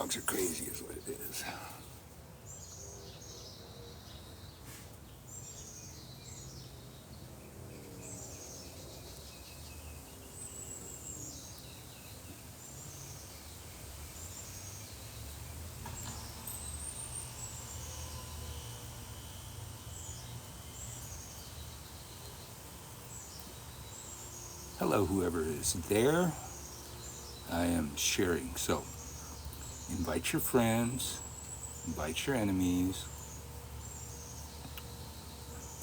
dogs are crazy is what it is. Hello, whoever is there. I am sharing. So, invite your friends, invite your enemies,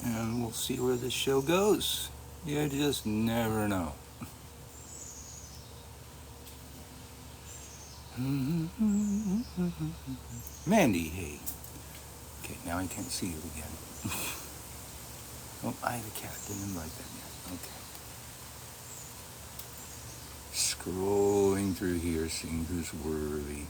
and we'll see where this show goes. You just never know. Mandy, hey. Okay, now I can't see you again. Oh, I the cat didn't invite them yet. Okay. Scrolling through here, seeing who's worthy.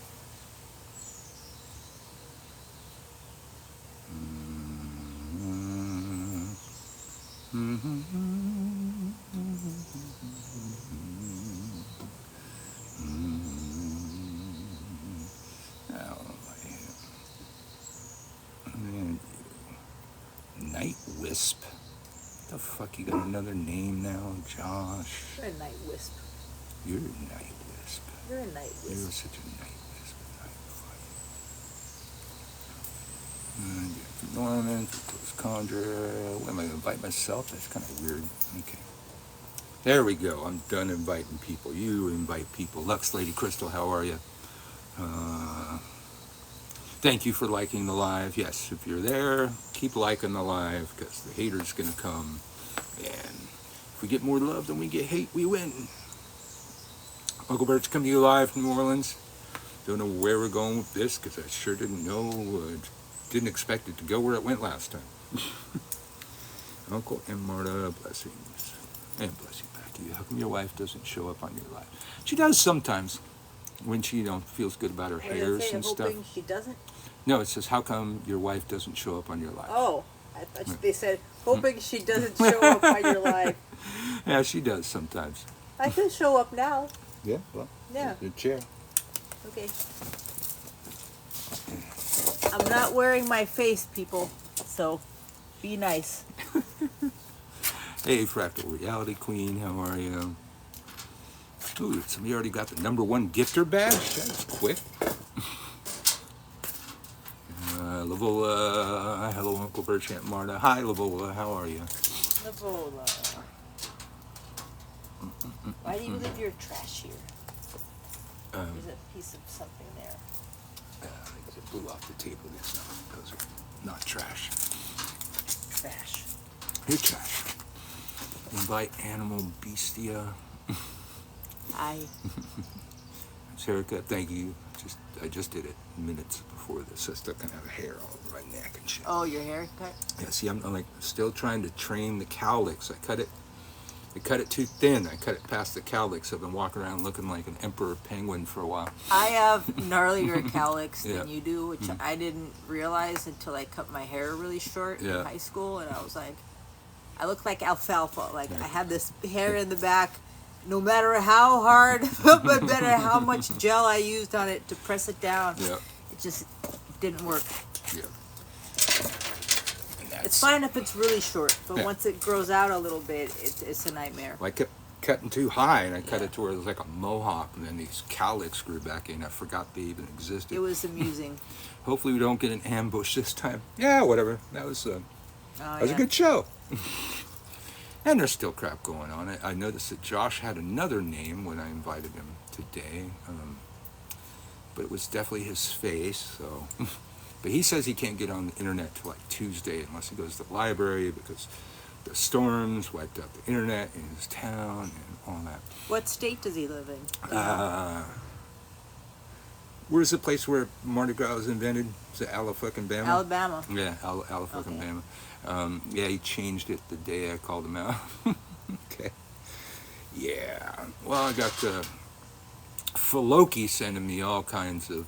Night Wisp. What the fuck? You got another name now, Josh? You're a night wisp. You're a night wisp. You're a night wisp. You're such a night wisp. Norman, Conjure. What am I going to invite myself? That's kind of weird. Okay. There we go. I'm done inviting people. You invite people. Lux Lady Crystal, how are you? Thank you for liking the live. Yes, if you're there, keep liking the live because the hater's going to come. And if we get more love than we get hate, we win. Uncle Bert's coming to you live from New Orleans. Don't know where we're going with this because I sure didn't know, didn't expect it to go where it went last time. Uncle and Marta, blessings. And bless you back to you. How come your wife doesn't show up on your live? She does sometimes when she feels good about her hairs and stuff. Hoping she doesn't? No, it says, how come your wife doesn't show up on your live? Oh, I thought they said, hoping she doesn't show up on your live. Yeah, she does sometimes. I can show up now. Yeah, well, yeah. The chair. Okay. I'm not wearing my face, people, so be nice. Hey, Fractal Reality Queen, how are you? Ooh, somebody already got the #1 gifter badge? That's quick. Lavola, hello Uncle Bert, Aunt Marta. Hi Lavola, how are you? Lavola. Why do you leave your trash here? There's a piece of something there. It blew off the table just now. Those are not trash. Trash. You're trash. Invite Animal Bestia. Hi. Serica, thank you. I just did it minutes before this. I still can have hair all over my neck and shit. Oh, your haircut? Yeah, see, I'm like still trying to train the cowlicks. I cut it too thin. I cut it past the cowlicks. I've been walking around looking like an emperor penguin for a while. I have gnarlier cowlicks than you do, which I didn't realize until I cut my hair really short in high school, and I was like, I look like alfalfa. Like I have this hair in the back. No matter how hard, no matter how much gel I used on it to press it down, it just didn't work. Yeah. It's fine if it's really short, but once it grows out a little bit, it's a nightmare. Well, I kept cutting too high, and I cut it to where it was like a mohawk, and then these cowlicks grew back in. I forgot they even existed. It was amusing. Hopefully we don't get an ambush this time. Yeah, whatever. That was a good show. And there's still crap going on. I noticed that Josh had another name when I invited him today, but it was definitely his face. So, but he says he can't get on the internet till like Tuesday unless he goes to the library because the storms wiped out the internet in his town and all that. What state does he live in? Where's the place where Mardi Gras was invented? Is it Alabama? Alabama. Yeah, Alabama. Yeah, he changed it the day I called him out. Okay. Yeah. Well, I got Filoki sending me all kinds of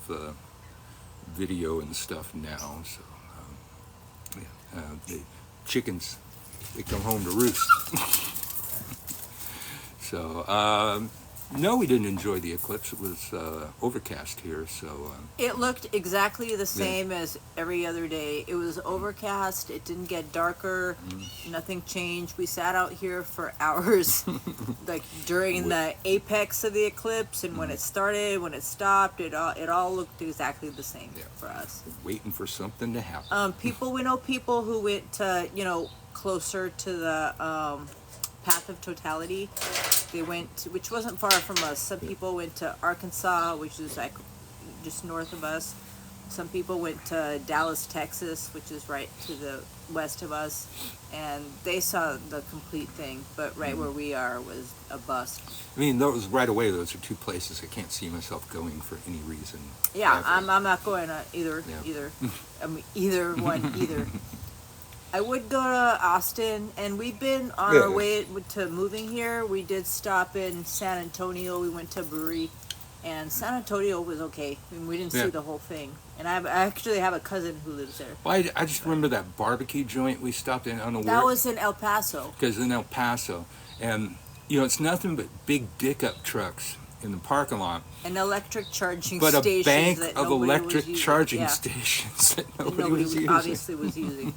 video and stuff now. So, the chickens, they come home to roost. So, No, we didn't enjoy the eclipse. It was overcast here, so... It looked exactly the same as every other day. It was overcast. It didn't get darker. Nothing changed. We sat out here for hours, like during the apex of the eclipse, and when it started, when it stopped, it all looked exactly the same for us. Waiting for something to happen. We know people who went to, closer to the path of totality. They went, which wasn't far from us. Some people went to Arkansas, which is like just north of us. Some people went to Dallas, Texas, which is right to the west of us, and they saw the complete thing. But right where we are was a bust. I mean, those right away. Those are two places I can't see myself going for any reason. Yeah, ever. I'm not going to either. I mean, either one, either. I would go to Austin, and we've been on our way to moving here. We did stop in San Antonio. We went to a brewery, and San Antonio was okay. I mean, we didn't see the whole thing. And I actually have a cousin who lives there. Well, I just remember that barbecue joint we stopped in. I don't know that was in El Paso. Because in El Paso, and it's nothing but big dick-up trucks in the parking lot. An electric charging but station. But a bank that of electric charging stations that nobody was using. Obviously was using.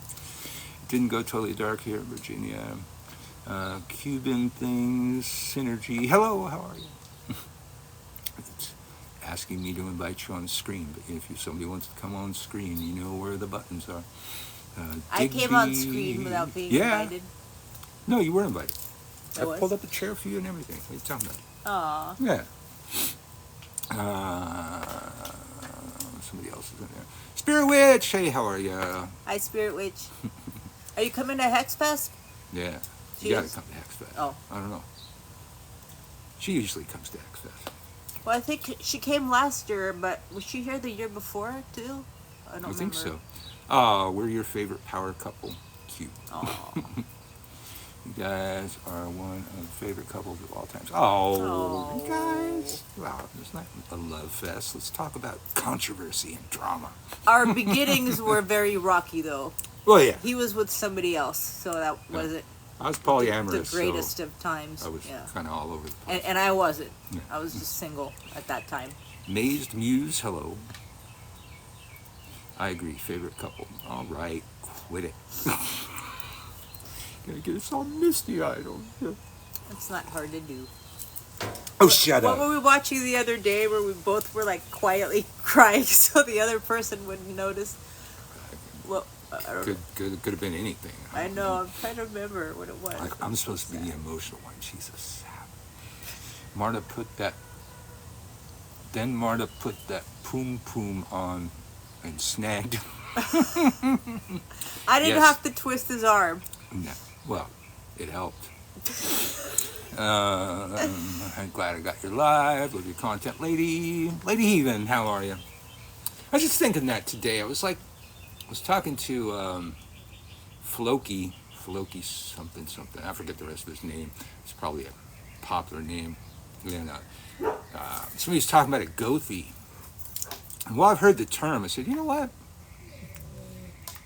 Didn't go totally dark here in Virginia. Cuban things, synergy. Hello, how are you? It's asking me to invite you on the screen, but if somebody wants to come on screen, you know where the buttons are. I came on screen without being invited. No, you were invited. I was? pulled up a chair for you and everything. What are you talking about? Aw. Yeah. Somebody else is in there. Spirit Witch, hey, how are you? Hi, Spirit Witch. Are you coming to Hexfest? Yeah. You gotta come to Hexfest. Oh. I don't know. She usually comes to Hexfest. Well, I think she came last year, but was she here the year before, too? I don't remember. think so. Oh, we're your favorite power couple. Cute. Oh. You guys are one of the favorite couples of all time. Oh, you guys. Wow, it's not a love fest. Let's talk about controversy and drama. Our beginnings were very rocky, though. Well, yeah. He was with somebody else, so that wasn't I was polyamorous. the greatest of times. I was kind of all over the place. And I wasn't. Yeah. I was just single at that time. Mazed Muse, hello. I agree, favorite couple. All right, quit it. Gonna get us all misty-eyed over here. It's not hard to do. Oh, shut up. What were we watching the other day where we both were like quietly crying so the other person wouldn't notice? Well, I don't know. Could have been anything. I know, I'm trying to remember what it was. Like, I'm supposed to be the emotional one. She's a sap. Marta put that poom poom on and snagged. I didn't have to twist his arm. No. Well, it helped. I'm glad I got your live. Love your content, lady. Lady Heathen, how are you? I was just thinking that today. I was talking to Floki something. I forget the rest of his name. It's probably a popular name. And somebody's talking about a Gothi. And while I've heard the term, I said, you know what?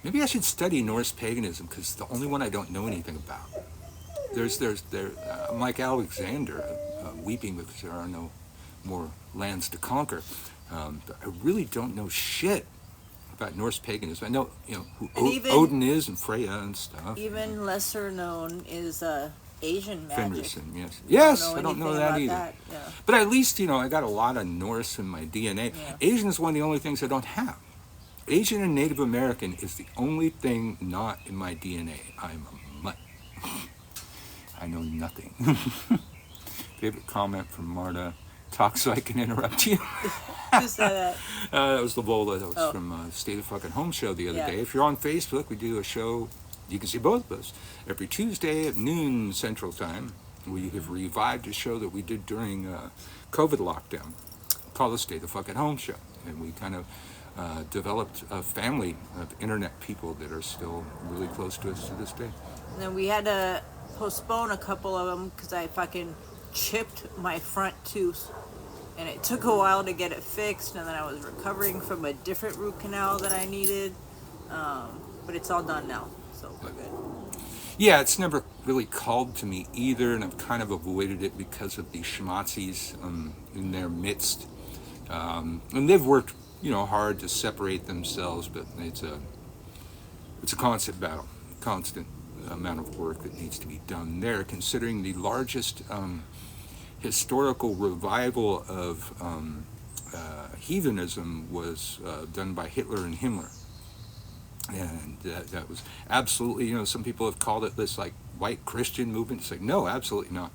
Maybe I should study Norse paganism because it's the only one I don't know anything about. I'm like Alexander, weeping because there are no more lands to conquer. But I really don't know shit about Norse paganism. I know, who Odin is and Freya and stuff. Even lesser known is Asian magic. Fenrison, yes. Yes, I don't know that either. Yeah. But at least, I got a lot of Norse in my DNA. Yeah. Asian is one of the only things I don't have. Asian and Native American is the only thing not in my DNA. I'm a mutt. I know nothing. Favorite comment from Marta. Talk so I can interrupt you. Who said that? That was Lobola. That was from State of Fucking Home show the other day. If you're on Facebook, we do a show. You can see both of us every Tuesday at noon Central Time. We have revived a show that we did during COVID lockdown called the State of Fucking Home show. And we kind of developed a family of internet people that are still really close to us to this day. And then we had to postpone a couple of them because I fucking chipped my front tooth. And it took a while to get it fixed, and then I was recovering from a different root canal that I needed. But it's all done now, so we're good. Yeah, it's never really called to me either, and I've kind of avoided it because of the schmatzis in their midst. And they've worked, hard to separate themselves, but it's a constant battle, constant amount of work that needs to be done there, considering the largest historical revival of heathenism was done by Hitler and Himmler. And that was absolutely, some people have called it this like white Christian movement. It's like, no, absolutely not.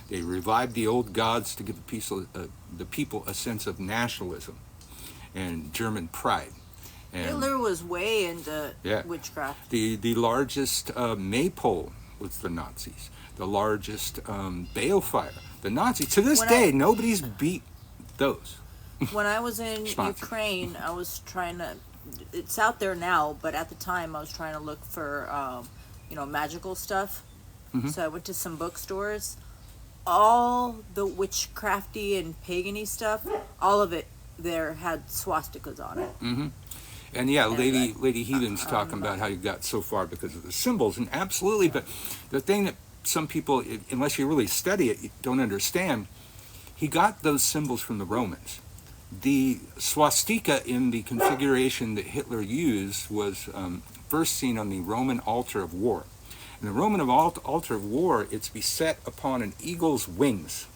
They revived the old gods to give the people a sense of nationalism and German pride. And Hitler was way into witchcraft. The largest maypole was the Nazis. The largest balefire, the Nazis. To this day, nobody's beat those. When I was in Ukraine, I was trying to. It's out there now, but at the time, I was trying to look for, magical stuff. Mm-hmm. So I went to some bookstores. All the witchcrafty and pagany stuff, all of it there had swastikas on it. Mm-hmm. And yeah, Lady Heathen's talking about how you got so far because of the symbols, and absolutely. But the thing that some people, unless you really study it, you don't understand, he got those symbols from the Romans. The swastika in the configuration that Hitler used was first seen on the Roman altar of war. In the Roman altar of war, it's beset upon an eagle's wings.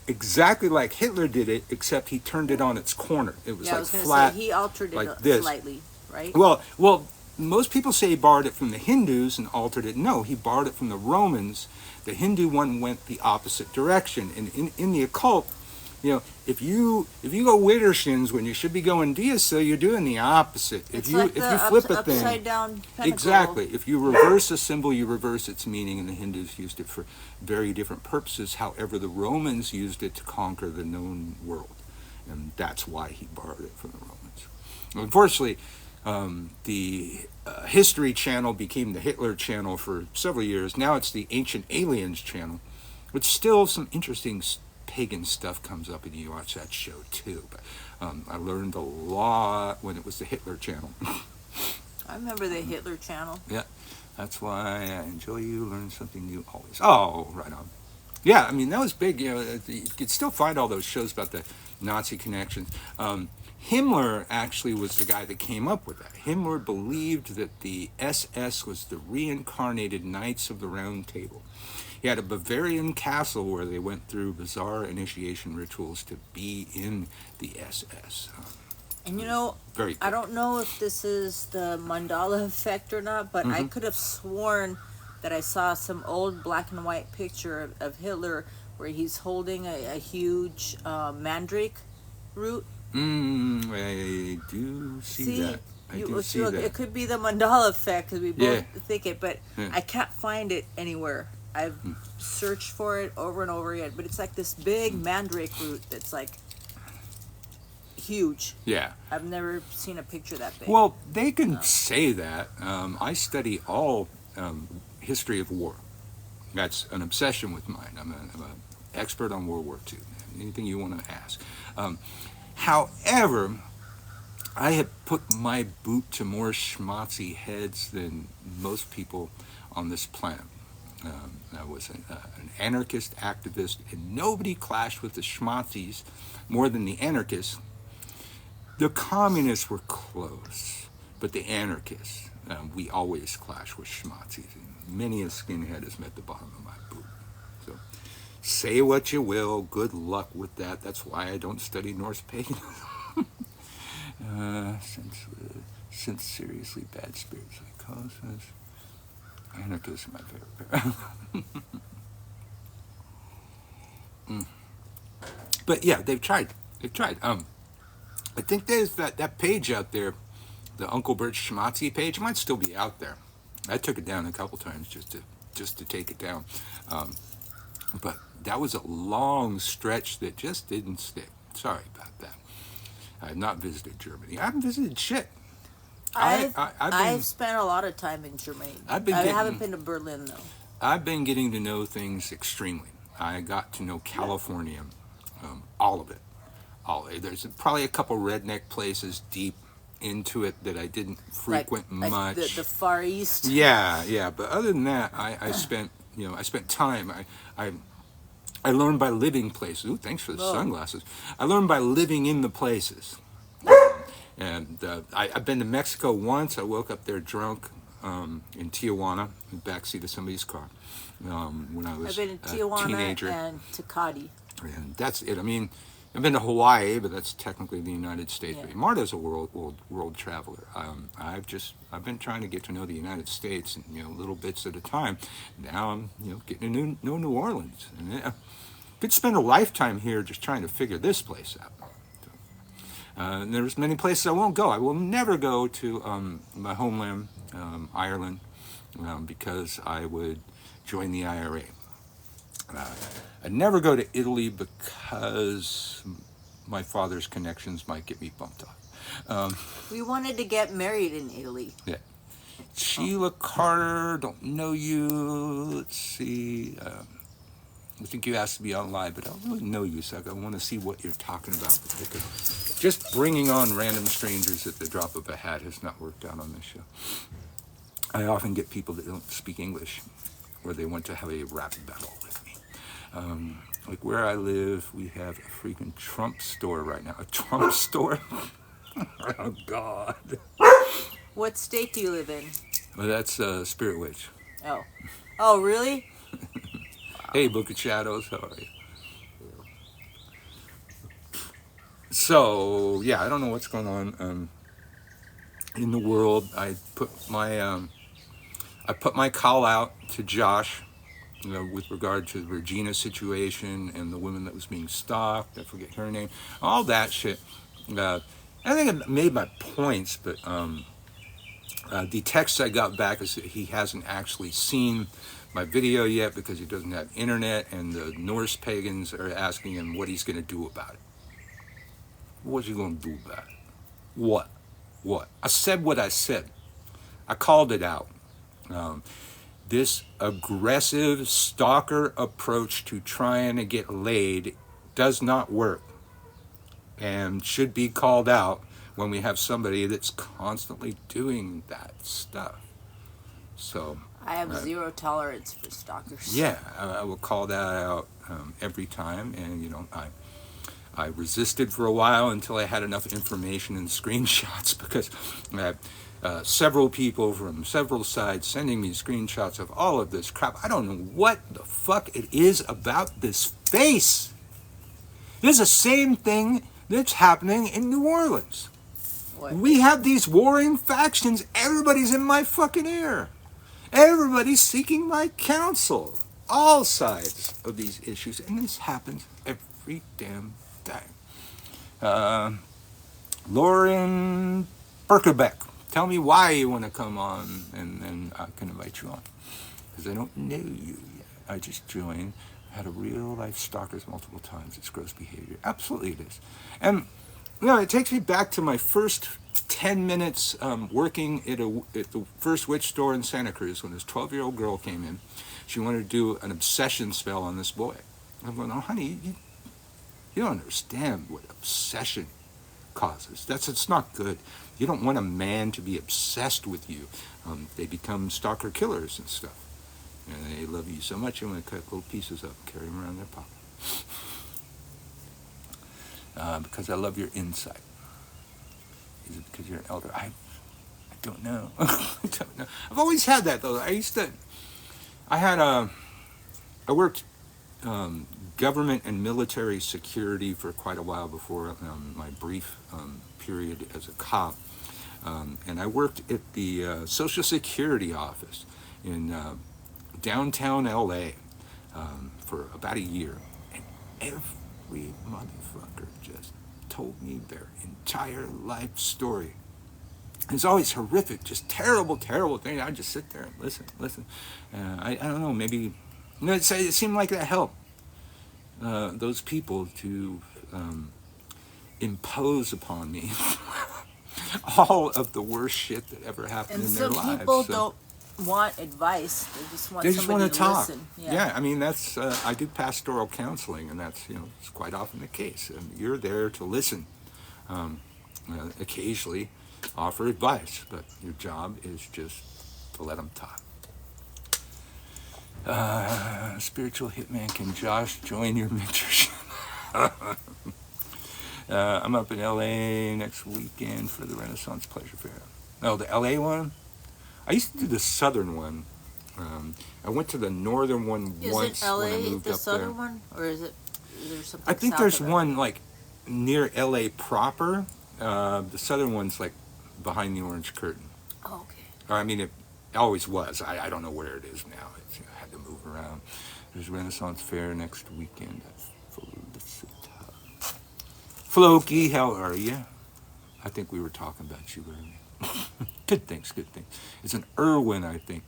Exactly like Hitler did it, except he turned it on its corner. It was like flat. He altered like it this. Slightly, right? Well, most people say he borrowed it from the Hindus and altered it. No, he borrowed it from the Romans. The Hindu one went the opposite direction. And in the occult, if you go Widdershins when you should be going Deicil, you're doing the opposite. If you flip a thing, upside down pentacle. Exactly. If you reverse a symbol, you reverse its meaning, and the Hindus used it for very different purposes. However, the Romans used it to conquer the known world, and that's why he borrowed it from the Romans. Unfortunately, the History Channel became the Hitler Channel for several years. Now it's the Ancient Aliens Channel, which still some interesting pagan stuff comes up, and you watch that show too. But I learned a lot when it was the Hitler Channel. I remember the Hitler Channel. Yeah, that's why I enjoy you. Learn something new always. Oh, right on. Yeah, I mean, that was big. You could still find all those shows about the Nazi connections. Himmler actually was the guy that came up with that. Himmler believed that the SS was the reincarnated Knights of the Round Table. He had a Bavarian castle where they went through bizarre initiation rituals to be in the SS. And very cool. I don't know if this is the mandala effect or not, but I could have sworn that I saw some old black and white picture of Hitler where he's holding a huge mandrake root. I do see that. I do see that. It could be the mandala effect because we both think it, but I can't find it anywhere. I've searched for it over and over again, but it's like this big mandrake root that's like huge. Yeah. I've never seen a picture that big. Well, they can say that. I study all history of war. That's an obsession with mine. I'm an expert on World War II. Anything you want to ask. However, I have put my boot to more schmatzy heads than most people on this planet. I was an anarchist activist, and nobody clashed with the schmatzis more than the anarchists. The communists were close, but the anarchists, we always clash with schmatzis. And many a skinhead has met the bottom of my boot. So say what you will, good luck with that. That's why I don't study Norse paganism. Since seriously bad spirits like cause us. Anarchists are my favorite pair. But yeah, they've tried. I think there's that page out there, the Uncle Bert Schmatzy page. It might still be out there. I took it down a couple times just to take it down. But that was a long stretch that just didn't stick. Sorry about that. I have not visited Germany. I haven't visited shit. I've spent a lot of time in Germany. I haven't been to Berlin, though. I've been getting to know things extremely. I got to know California, all of it. There's probably a couple redneck places deep into it that I didn't frequent like much. The Far East. Yeah. But other than that, I spent time. I learned by living places. Ooh, thanks for the sunglasses. I learned by living in the places. And I've been to Mexico once. I woke up there drunk in Tijuana, in the backseat of somebody's car, when I was I've been in Tijuana teenager. And Tecate. And that's it. I mean, I've been to Hawaii, but that's technically the United States. Yeah. But Marta's a world traveler. I've been trying to get to know the United States, and little bits at a time. Now I'm getting to know New Orleans, and could spend a lifetime here just trying to figure this place out. And there's many places I won't go. I will never go to my homeland, Ireland, because I would join the IRA. I'd never go to Italy because my father's connections might get me bumped off. We wanted to get married in Italy. Yeah. Sheila Carter, don't know you. Let's see. I think you asked to be on live, but I don't really know you, so I want to see what you're talking about. Just bringing on random strangers at the drop of a hat has not worked out on this show. I often get people that don't speak English, or they want to have a rap battle with me. Like where I live, we have a freaking Trump store right now. A Trump store? Oh, God. What state do you live in? Well, that's Spirit Witch. Oh. Oh, really? Hey, Book of Shadows, how are you? So, yeah, I don't know what's going on in the world. I put my call out to Josh, with regard to the Regina situation and the woman that was being stalked. I forget her name. All that shit. I think I made my points, but the text I got back is that he hasn't actually seen my video yet because he doesn't have internet, and the Norse pagans are asking him what he's going to do about it. What's he going to do about it? What? I said what I said. I called it out. This aggressive stalker approach to trying to get laid does not work and should be called out when we have somebody that's constantly doing that stuff. So I have zero tolerance for stalkers. Yeah, I will call that out every time, and I resisted for a while until I had enough information and screenshots, because I have several people from several sides sending me screenshots of all of this crap. I don't know what the fuck it is about this face. This is the same thing that's happening in New Orleans. What? We have these warring factions. Everybody's in my fucking ear. Everybody's seeking my counsel. All sides of these issues. And this happens every damn time. Lauren Berkerbeck, tell me why you want to come on, and then I can invite you on. Because I don't know you yet. I just joined. I had a real life stalkers multiple times. It's gross behavior. Absolutely it is. And it takes me back to my first 10 minutes working at the first witch store in Santa Cruz when this 12-year-old girl came in. She wanted to do an obsession spell on this boy. I'm going, oh, honey, you don't understand what obsession causes. It's not good. You don't want a man to be obsessed with you. They become stalker killers and stuff. And they love you so much, they want to cut little pieces up and carry them around their pocket. Because I love your insight. Is it because you're an elder? I don't know. I don't know. I've always had that, though. I worked government and military security for quite a while before my brief period as a cop. And I worked at the Social Security office in downtown LA for about a year. And every motherfucker just told me their entire life story. It's always horrific, just terrible thing. I just sit there and listen. I don't know, maybe it seemed like that helped those people to impose upon me all of the worst shit that ever happened in their lives. And some people don't want advice; they just want to talk. Listen. Yeah, I mean that's I do pastoral counseling, and that's it's quite often the case. You're there to listen occasionally, offer advice, but your job is just to let them talk. Spiritual hitman, can Josh join your mentorship? I'm up in LA next weekend for the Renaissance Pleasure Fair. Oh, the LA one? I used to do the southern one. I went to the northern one once it LA, when I moved the up southern there. one, or is there something? I think south there's of it? one like near LA proper. The southern one's like behind the orange curtain. Oh, okay. Or I mean, it always was. I don't know where it is now. It's, I had to move around. There's Renaissance Fair next weekend at Felicita. Floki, how are you? I think we were talking about you earlier. Good things, good things. It's an Irwin, I think.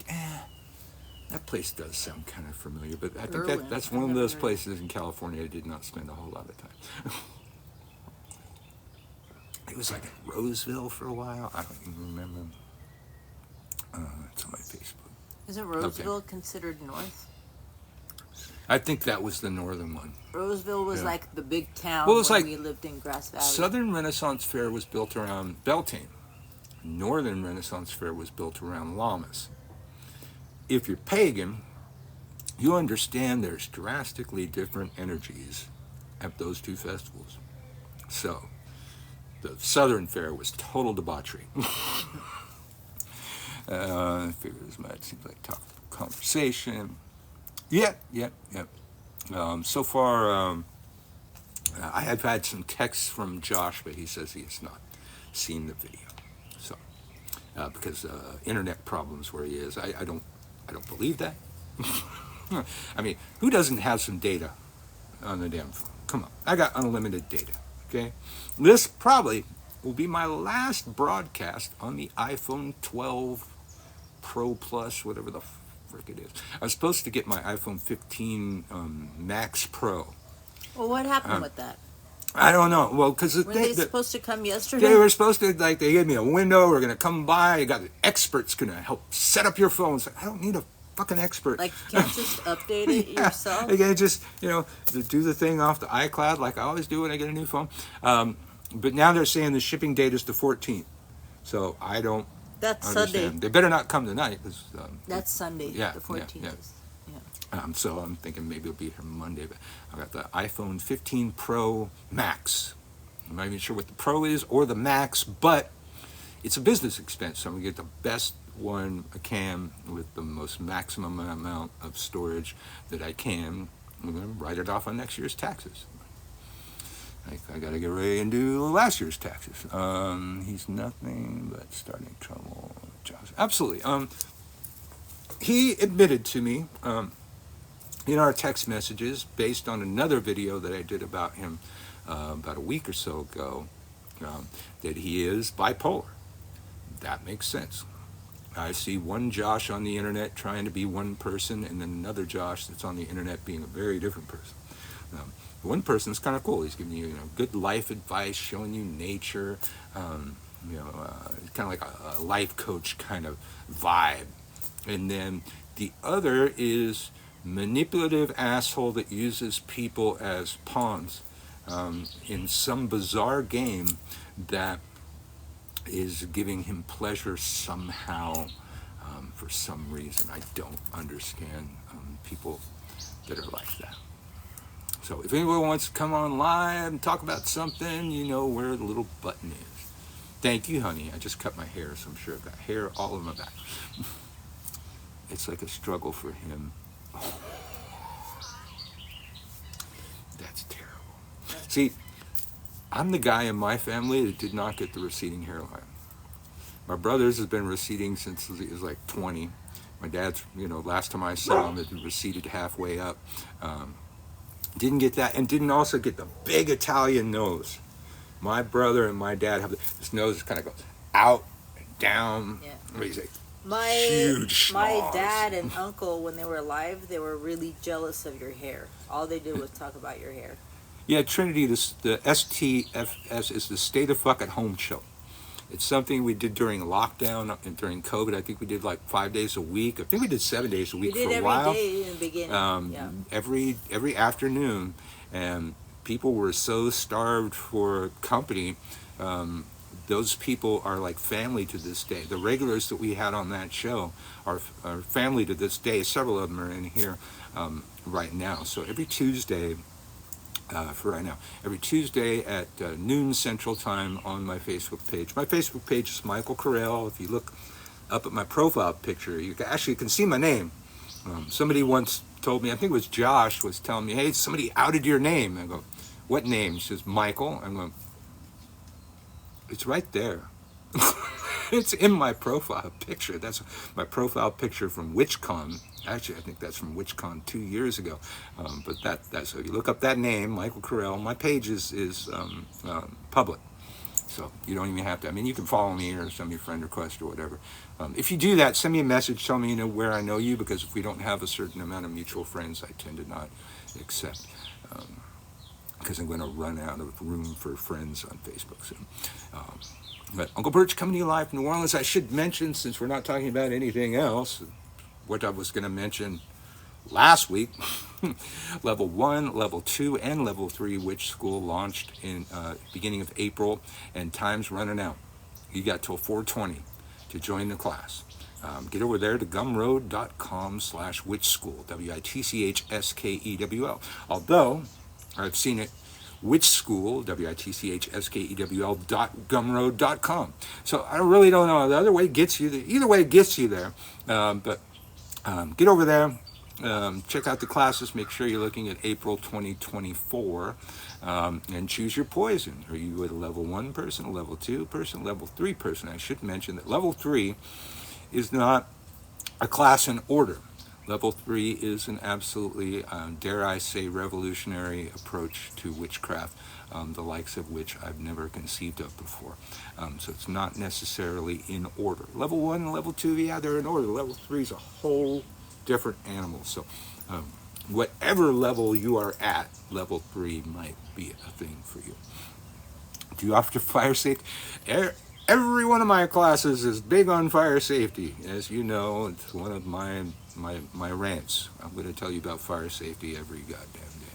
That place does sound kind of familiar, but I think that's one of those places in California I did not spend a whole lot of time. It was like in Roseville for a while. I don't even remember. It's on my Facebook. Isn't Roseville considered north? I think that was the northern one. Roseville was like the big town well, it was when like we lived in Grass Valley. Southern Renaissance Fair was built around Beltane. Northern Renaissance Fair was built around Llamas. If you're pagan, you understand there's drastically different energies at those two festivals. So, the Southern Fair was total debauchery. I figured as much. Seems like talk conversation. Yep. So far, I have had some texts from Josh, but he says he has not seen the video. So, because internet problems where he is, I don't believe that. I mean, who doesn't have some data on the damn phone? Come on, I got unlimited data. Okay, this probably will be my last broadcast on the iPhone 12 Pro Plus, whatever the frick it is. I was supposed to get my iPhone 15 Max Pro. Well, what happened with that? I don't know. Well, because were they supposed to come yesterday? They were supposed to, like, they gave me a window. We're gonna come by. You got experts gonna help set up your phone. It's like, I don't need a fucking expert. Like, you can't just update it yourself? You can't just, do the thing off the iCloud like I always do when I get a new phone. But now they're saying the shipping date is the 14th. So I don't That's understand. Sunday. They better not come tonight. Cause, that's Sunday. Yeah, the 14th yeah. is. So I'm thinking maybe it'll be here Monday. But I got the iPhone 15 Pro Max. I'm not even sure what the Pro is or the Max, but it's a business expense. So I'm going to get the best one I can with the most maximum amount of storage that I can. I'm going to write it off on next year's taxes. I got to get ready and do last year's taxes. He's nothing but starting trouble. Josh. Absolutely. He admitted to me in our text messages, based on another video that I did about him about a week or so ago, that he is bipolar. That makes sense. I see one Josh on the internet trying to be one person, and then another Josh that's on the internet being a very different person. One person is kind of cool. He's giving you, good life advice, showing you nature, kind of like a life coach kind of vibe. And then the other is manipulative asshole that uses people as pawns in some bizarre game that is giving him pleasure somehow for some reason. I don't understand people that are like that. So if anyone wants to come on live and talk about something, you know where the little button is. Thank you, honey. I just cut my hair, so I'm sure I've got hair all over my back. It's like a struggle for him. Oh. That's terrible. See, I'm the guy in my family that did not get the receding hairline. My brother's has been receding since he was like 20. My dad's, last time I saw him, it receded halfway up. Didn't get that, and didn't also get the big Italian nose. My brother and my dad have this nose that kind of goes out and down. Yeah. He's like, huge my dad and uncle, when they were alive, they were really jealous of your hair. All they did was talk about your hair. Yeah, Trinity, the STFS is the Stay the Fuck at Home show. It's something we did during lockdown and during COVID. I think we did like 5 days a week. I think we did 7 days a week for a while. We did every day in the beginning. Every afternoon, and people were so starved for company. those people are like family to this day. The regulars that we had on that show are family to this day. Several of them are in here right now. So every Tuesday, for right now, every Tuesday at noon Central Time on my Facebook page. My Facebook page is Michael Carell. If you look up at my profile picture, you actually can see my name. Somebody once told me, I think it was Josh, was telling me, hey, somebody outed your name. I go, what name? He says, Michael. I'm going, it's right there. It's in my profile picture. That's my profile picture from WitchCon. Actually, I think that's from WitchCon 2 years ago. But that's so you look up that name, Michael Carell. My page is public, so you don't even have to. I mean, you can follow me or send me a friend request or whatever. If you do that, send me a message. Tell me where I know you, because if we don't have a certain amount of mutual friends, I tend to not accept. Because I'm going to run out of room for friends on Facebook soon. But Uncle Birch coming to you live from New Orleans. I should mention, since we're not talking about anything else, what I was going to mention last week, level 1, level 2, and level 3 Witch School launched in beginning of April, and time's running out. You got till 4:20 to join the class. Get over there to gumroad.com/witchschool, WITCHSKEWL. Although I've seen it, Witch School, WITCHSKEWL.gumroad.com. So I really don't know. The other way gets you there. Either way gets you there. But get over there. Check out the classes. Make sure you're looking at April 2024. And choose your poison. Are you a level 1 person, a level 2 person, level 3 person? I should mention that level 3 is not a class in order. Level 3 is an absolutely, dare I say, revolutionary approach to witchcraft, the likes of which I've never conceived of before. So it's not necessarily in order. Level 1 and level 2, yeah, they're in order. Level 3 is a whole different animal. So whatever level you are at, level 3 might be a thing for you. Do you offer fire safety? Every one of my classes is big on fire safety. As you know, it's one of my rants. I'm going to tell you about fire safety every goddamn day.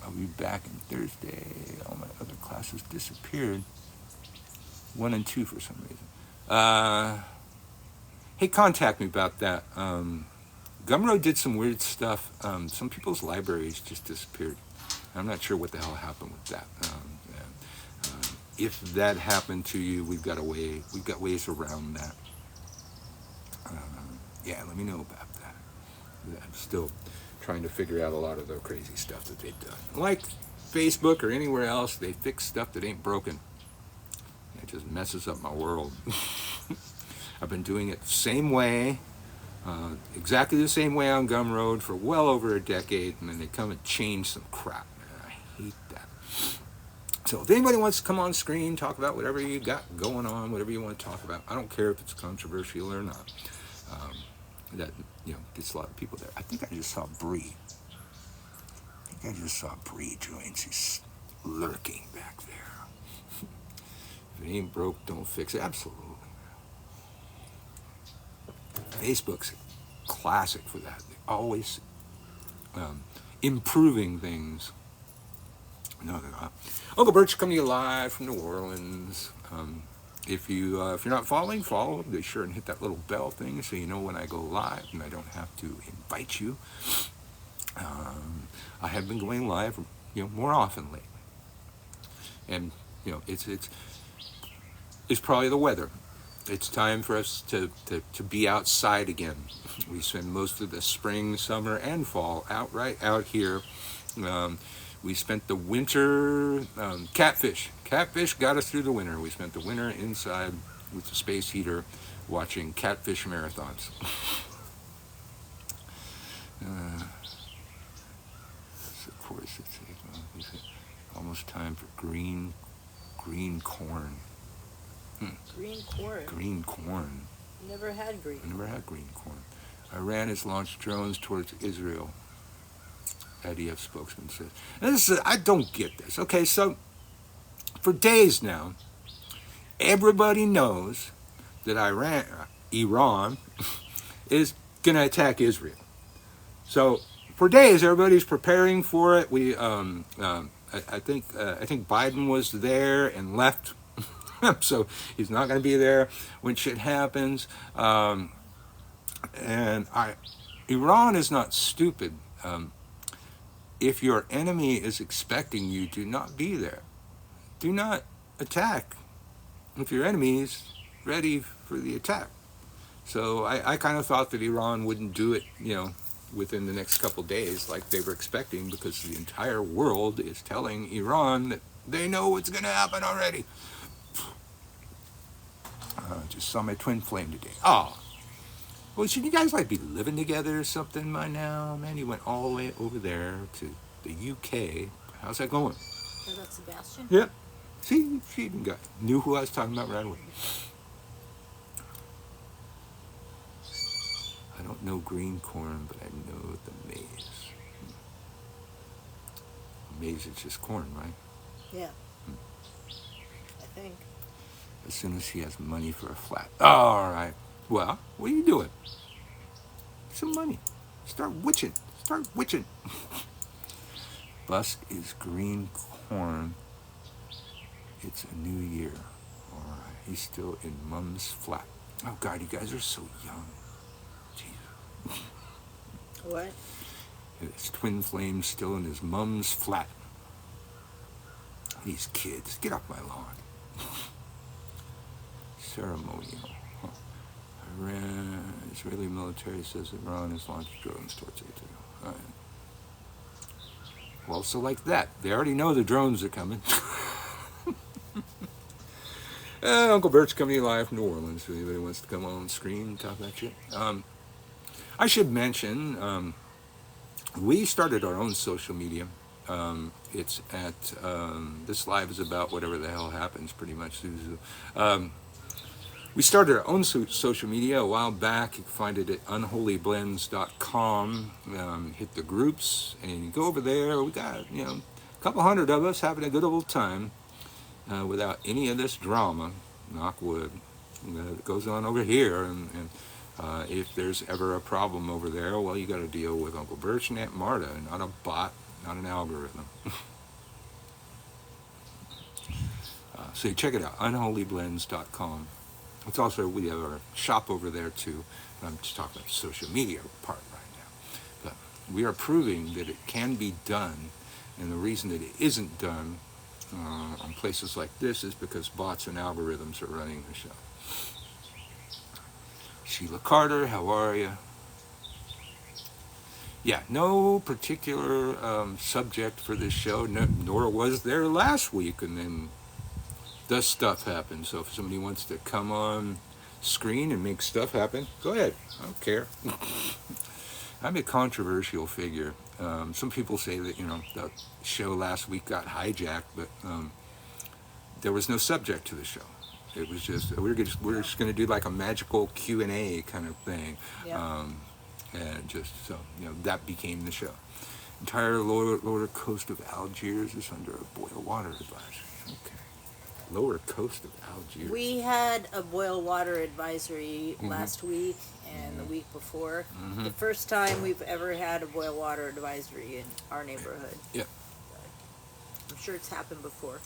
I'll be back on Thursday. All my other classes disappeared. 1 and 2 for some reason. Hey, contact me about that. Gumroad did some weird stuff. Some people's libraries just disappeared. I'm not sure what the hell happened with that. If that happened to you, we've got ways around that. Yeah, let me know about that. I'm still trying to figure out a lot of the crazy stuff that they've done. Like Facebook or anywhere else, they fix stuff that ain't broken. It just messes up my world. I've been doing it the same way, exactly the same way on Gumroad for well over a decade, and then they come and change some crap. Man, I hate that. So if anybody wants to come on screen, talk about whatever you got going on, whatever you want to talk about, I don't care if it's controversial or not. That, gets a lot of people there. I think I just saw Bree. Join. She's lurking back there. If it ain't broke, don't fix it. Absolutely. Facebook's a classic for that. They're always improving things. No, they're not. Uncle Birch coming to you live from New Orleans. If you're not following, follow. Be sure and hit that little bell thing so you know when I go live, and I don't have to invite you. I have been going live, more often lately, and it's probably the weather. It's time for us to be outside again. We spend most of the spring, summer, and fall out here. We spent the winter, catfish got us through the winter. We spent the winter inside with the space heater watching catfish marathons. Of course, it's almost time for green corn. Green corn? Green corn. Never had green corn. Never had green corn. Iran has launched drones towards Israel, IDF spokesman said. And I don't get this. Okay, so for days now, everybody knows that Iran is going to attack Israel. So for days, everybody's preparing for it. I think Biden was there and left So he's not going to be there when shit happens. Iran is not stupid. If your enemy is expecting you to not be there, do not attack if your enemy is ready for the attack. So I kind of thought that Iran wouldn't do it, within the next couple days like they were expecting, because the entire world is telling Iran that they know what's going to happen already. Just saw my twin flame today. Oh, well, should you guys be living together or something by now? Man, you went all the way over there to the UK. How's that going? Is that Sebastian? Yeah. See, she even knew who I was talking about right away. I don't know green corn, but I know the maize. Maize is just corn, right? Yeah. I think. As soon as he has money for a flat. All right. Well, what are you doing? Some money. Start witching. Start witching. Bus is green corn. It's a new year. All right. He's still in Mom's flat. Oh, God, you guys are so young. Jesus. What? His twin flame still in his mom's flat. These kids, get off my lawn. Ceremonial. Huh. Iran, Israeli military says Iran has launched drones towards it. All right. Well, so like that. They already know the drones are coming. Uncle Bert's coming live from New Orleans. If anybody wants to come on screen and talk that shit. I should mention, we started our own social media. It's at, this live is about whatever the hell happens, pretty much. We started our own social media a while back. You can find it at unholyblends.com. Hit the groups and you go over there. We got, a couple hundred of us having a good old time without any of this drama, knock wood, that goes on over here. And if there's ever a problem over there, well, you got to deal with Uncle Birch and Aunt Marta, not a bot, not an algorithm. So you check it out, unholyblends.com. It's also, we have our shop over there too. I'm just talking about the social media part right now. But we are proving that it can be done, and the reason that it isn't done on places like this is because bots and algorithms are running the show. Sheila Carter, how are you? Yeah, no particular subject for this show, nor was there last week, and then the stuff happened. So if somebody wants to come on screen and make stuff happen, go ahead. I don't care. I'm a controversial figure. Some people say that, the show last week got hijacked, but there was no subject to the show. It was just, we're just going to do like a magical Q&A kind of thing. Yeah. And just, so, that became the show. Entire lower coast of Algiers is under a boil water advisory. Okay. Lower coast of Algiers. We had a boil water advisory last week and the week before. The first time we've ever had a boil water advisory in our neighborhood. Yeah. I'm sure it's happened before.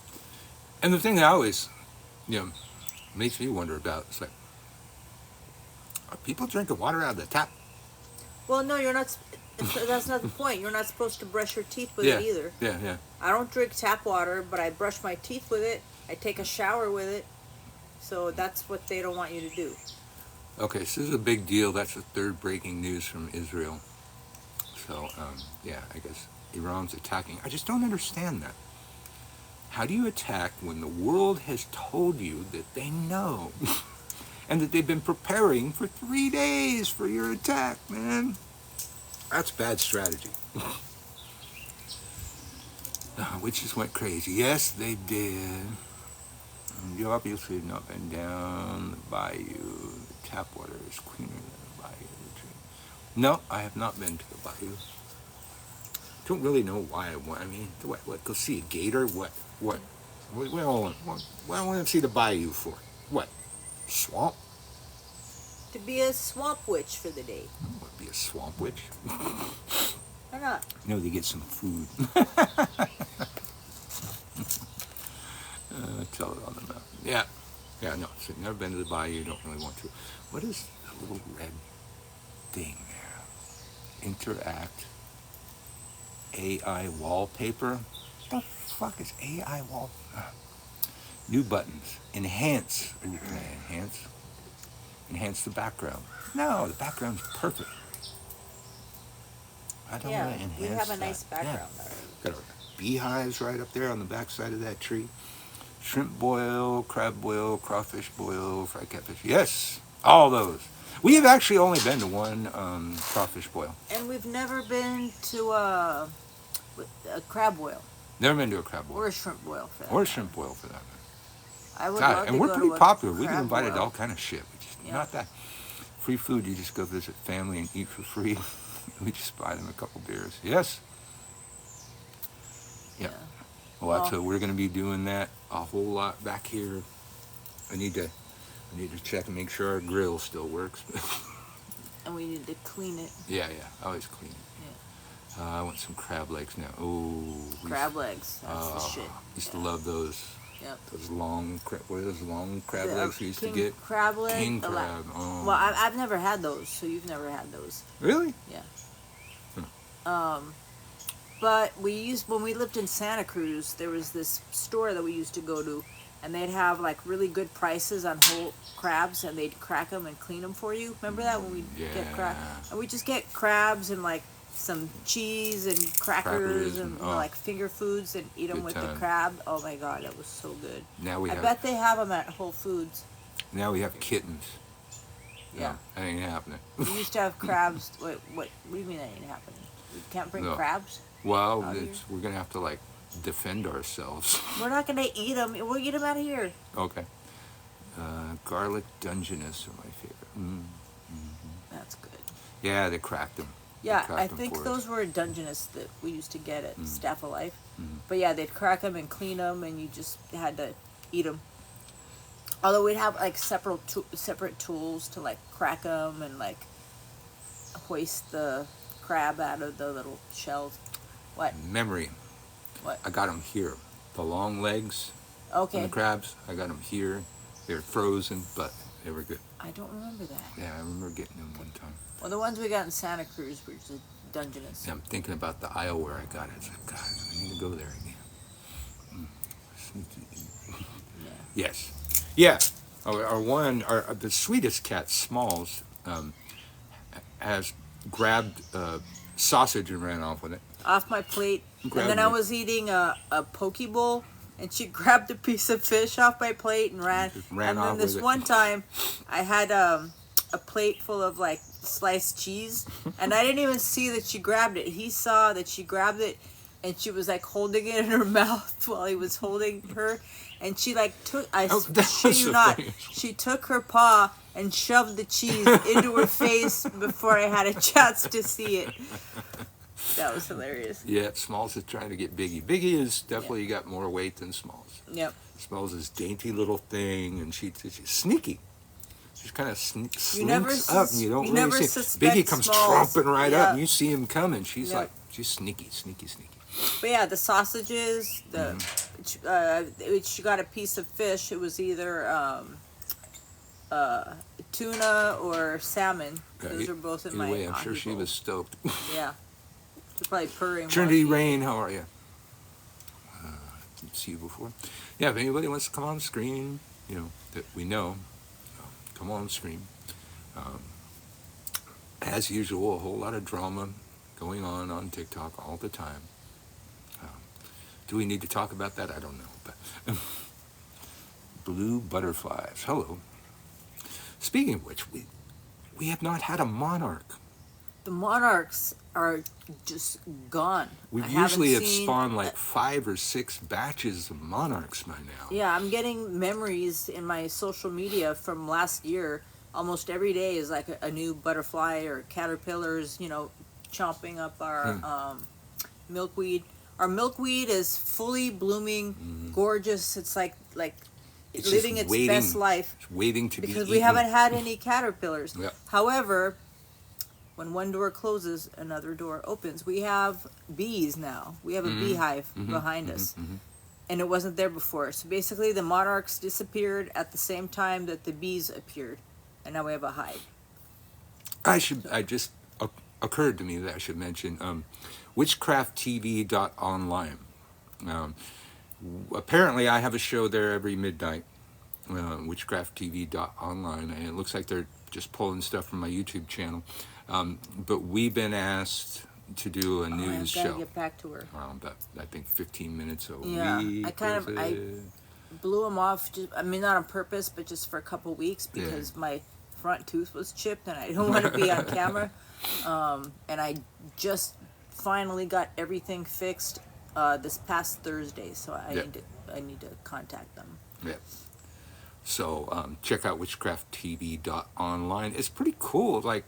And the thing that always, makes me wonder about is, like, are people drinking water out of the tap? Well, no, you're not. That's not the point. You're not supposed to brush your teeth with it either. Yeah. I don't drink tap water, but I brush my teeth with it. I take a shower with it. So that's what they don't want you to do. Okay, so this is a big deal. That's the third breaking news from Israel. So, I guess Iran's attacking. I just don't understand that. How do you attack when the world has told you that they know? And that they've been preparing for 3 days for your attack, man? That's bad strategy. Witches went crazy. Yes, they did. You obviously have not been down the bayou. The tap water is cleaner than the bayou. No, I have not been to the bayou. Don't really know why I want. I mean, what? Go see a gator? What? What do I want to see the bayou for? What? Swamp? To be a swamp witch for the day. I don't want to be a swamp witch. Why not? They get some food. Tell it on the mountain. Yeah. Yeah, no. So never been to the bayou. You don't really want to. What is the little red thing there? Interact AI wallpaper. What the fuck is AI wall? New buttons. Enhance. Are you going to enhance? Enhance the background. No, the background's perfect. I don't want to enhance we have a that. nice background already. Got our beehives right up there on the back side of that tree. Shrimp boil, crab boil, crawfish boil, fried catfish. Yes, all those. We have actually only been to one crawfish boil. And we've never been to a crab boil. Never been to a crab boil. Or a shrimp boil for that. Or a shrimp boil for that. I would God, love and to we're go pretty to a popular. We get crab invited to boil. all kind of shit. Not that free food. You just go visit family and eat for free. We just buy them a couple beers. Yes. Yeah. Well, that's we're going to be doing that a whole lot back here. I need to check and make sure our grill still works. And we need to clean it. Yeah. I always clean it. Yeah. I want some crab legs now. Oh. Crab legs. That's the shit. Used to love those. Yep. Those long crab legs we used to get. Crab leg. King crab. Oh. Well, I've never had those, so you've never had those. Really? Yeah. But when we lived in Santa Cruz, there was this store that we used to go to, and they'd have like really good prices on whole crabs, and they'd crack them and clean them for you. Remember that when we get crab? And we just get crabs and like some cheese and crackers and like finger foods and eat them Good with time. the crab. Oh my god, that was so good. Now I bet they have them at Whole Foods. Now we have kittens. Yeah. No, that ain't happening. We used to have crabs. What do you mean that ain't happening? We can't bring crabs? Well, we're going to have to, like, defend ourselves. We're not going to eat them. We'll eat them out of here. Okay. Garlic Dungeness are my favorite. Mm-hmm. That's good. Yeah, they cracked them. Yeah, I think those were Dungeness that we used to get at Staff of Life. But yeah, they'd crack them and clean them, and you just had to eat them. Although we'd have like separate tools to like crack them and like hoist the crab out of the little shells. What? Memory. What? I got them here. The long legs on the crabs, I got them here. They're frozen, but they were good. I don't remember that. Yeah, I remember getting them one time. Well, the ones we got in Santa Cruz were just Dungeness. Yeah, I'm thinking about the aisle where I got it. It's like, God, I need to go there again. Yes. Yeah. The sweetest cat, Smalls, has grabbed sausage and ran off with it. Off my plate. And then I was eating a poke bowl, and she grabbed a piece of fish off my plate and ran. And then this one time, I had a plate full of like sliced cheese, and I didn't even see that she grabbed it. He saw that she grabbed it, and she was like holding it in her mouth while he was holding her, and she like took. I shit you not. She took her paw and shoved the cheese into her face before I had a chance to see it. That was hilarious. Yeah, Smalls is trying to get Biggie. Biggie is definitely got more weight than Smalls. Yep. Smalls is dainty little thing, and she's sneaky. She's kind of slinks up, and you don't really see. Biggie comes tromping right up, and you see him coming. She's like, she's sneaky. But yeah, the sausages, she got a piece of fish. It was either tuna or salmon. Those are both in my way, I'm sure she was stoked. Yeah. She's probably purring. Trinity Rain, how are you? Didn't see you before. Yeah, if anybody wants to come on the screen, that we know, come on the screen. As usual, a whole lot of drama going on TikTok all the time. Do we need to talk about that? I don't know. But blue butterflies. Hello. Speaking of which, we have not had a monarch. The monarchs are just gone. We usually have spawned like 5 or 6 batches of monarchs by now. Yeah, I'm getting memories in my social media from last year. Almost every day is like a new butterfly or caterpillars, chomping up our milkweed. Our milkweed is fully blooming, gorgeous. It's like it's living its best life. It's waiting to be eaten. Because we haven't had any caterpillars. Yep. However, when one door closes, another door opens. We have bees now. We have a beehive behind us. and it wasn't there before. So basically, the monarchs disappeared at the same time that the bees appeared, and now we have a hive. Occurred to me that I should mention witchcrafttv.online. Apparently, I have a show there every midnight, witchcrafttv.online, and it looks like they're just pulling stuff from my YouTube channel. But we've been asked to do a news show. I gotta get back to her. About, I think, 15 minutes a yeah, week. I blew them off. Not on purpose, but just for a couple weeks because my front tooth was chipped and I didn't want to be on camera. And I just finally got everything fixed this past Thursday, so I need to contact them. Yeah. So check out witchcrafttv.online. It's pretty cool. Like,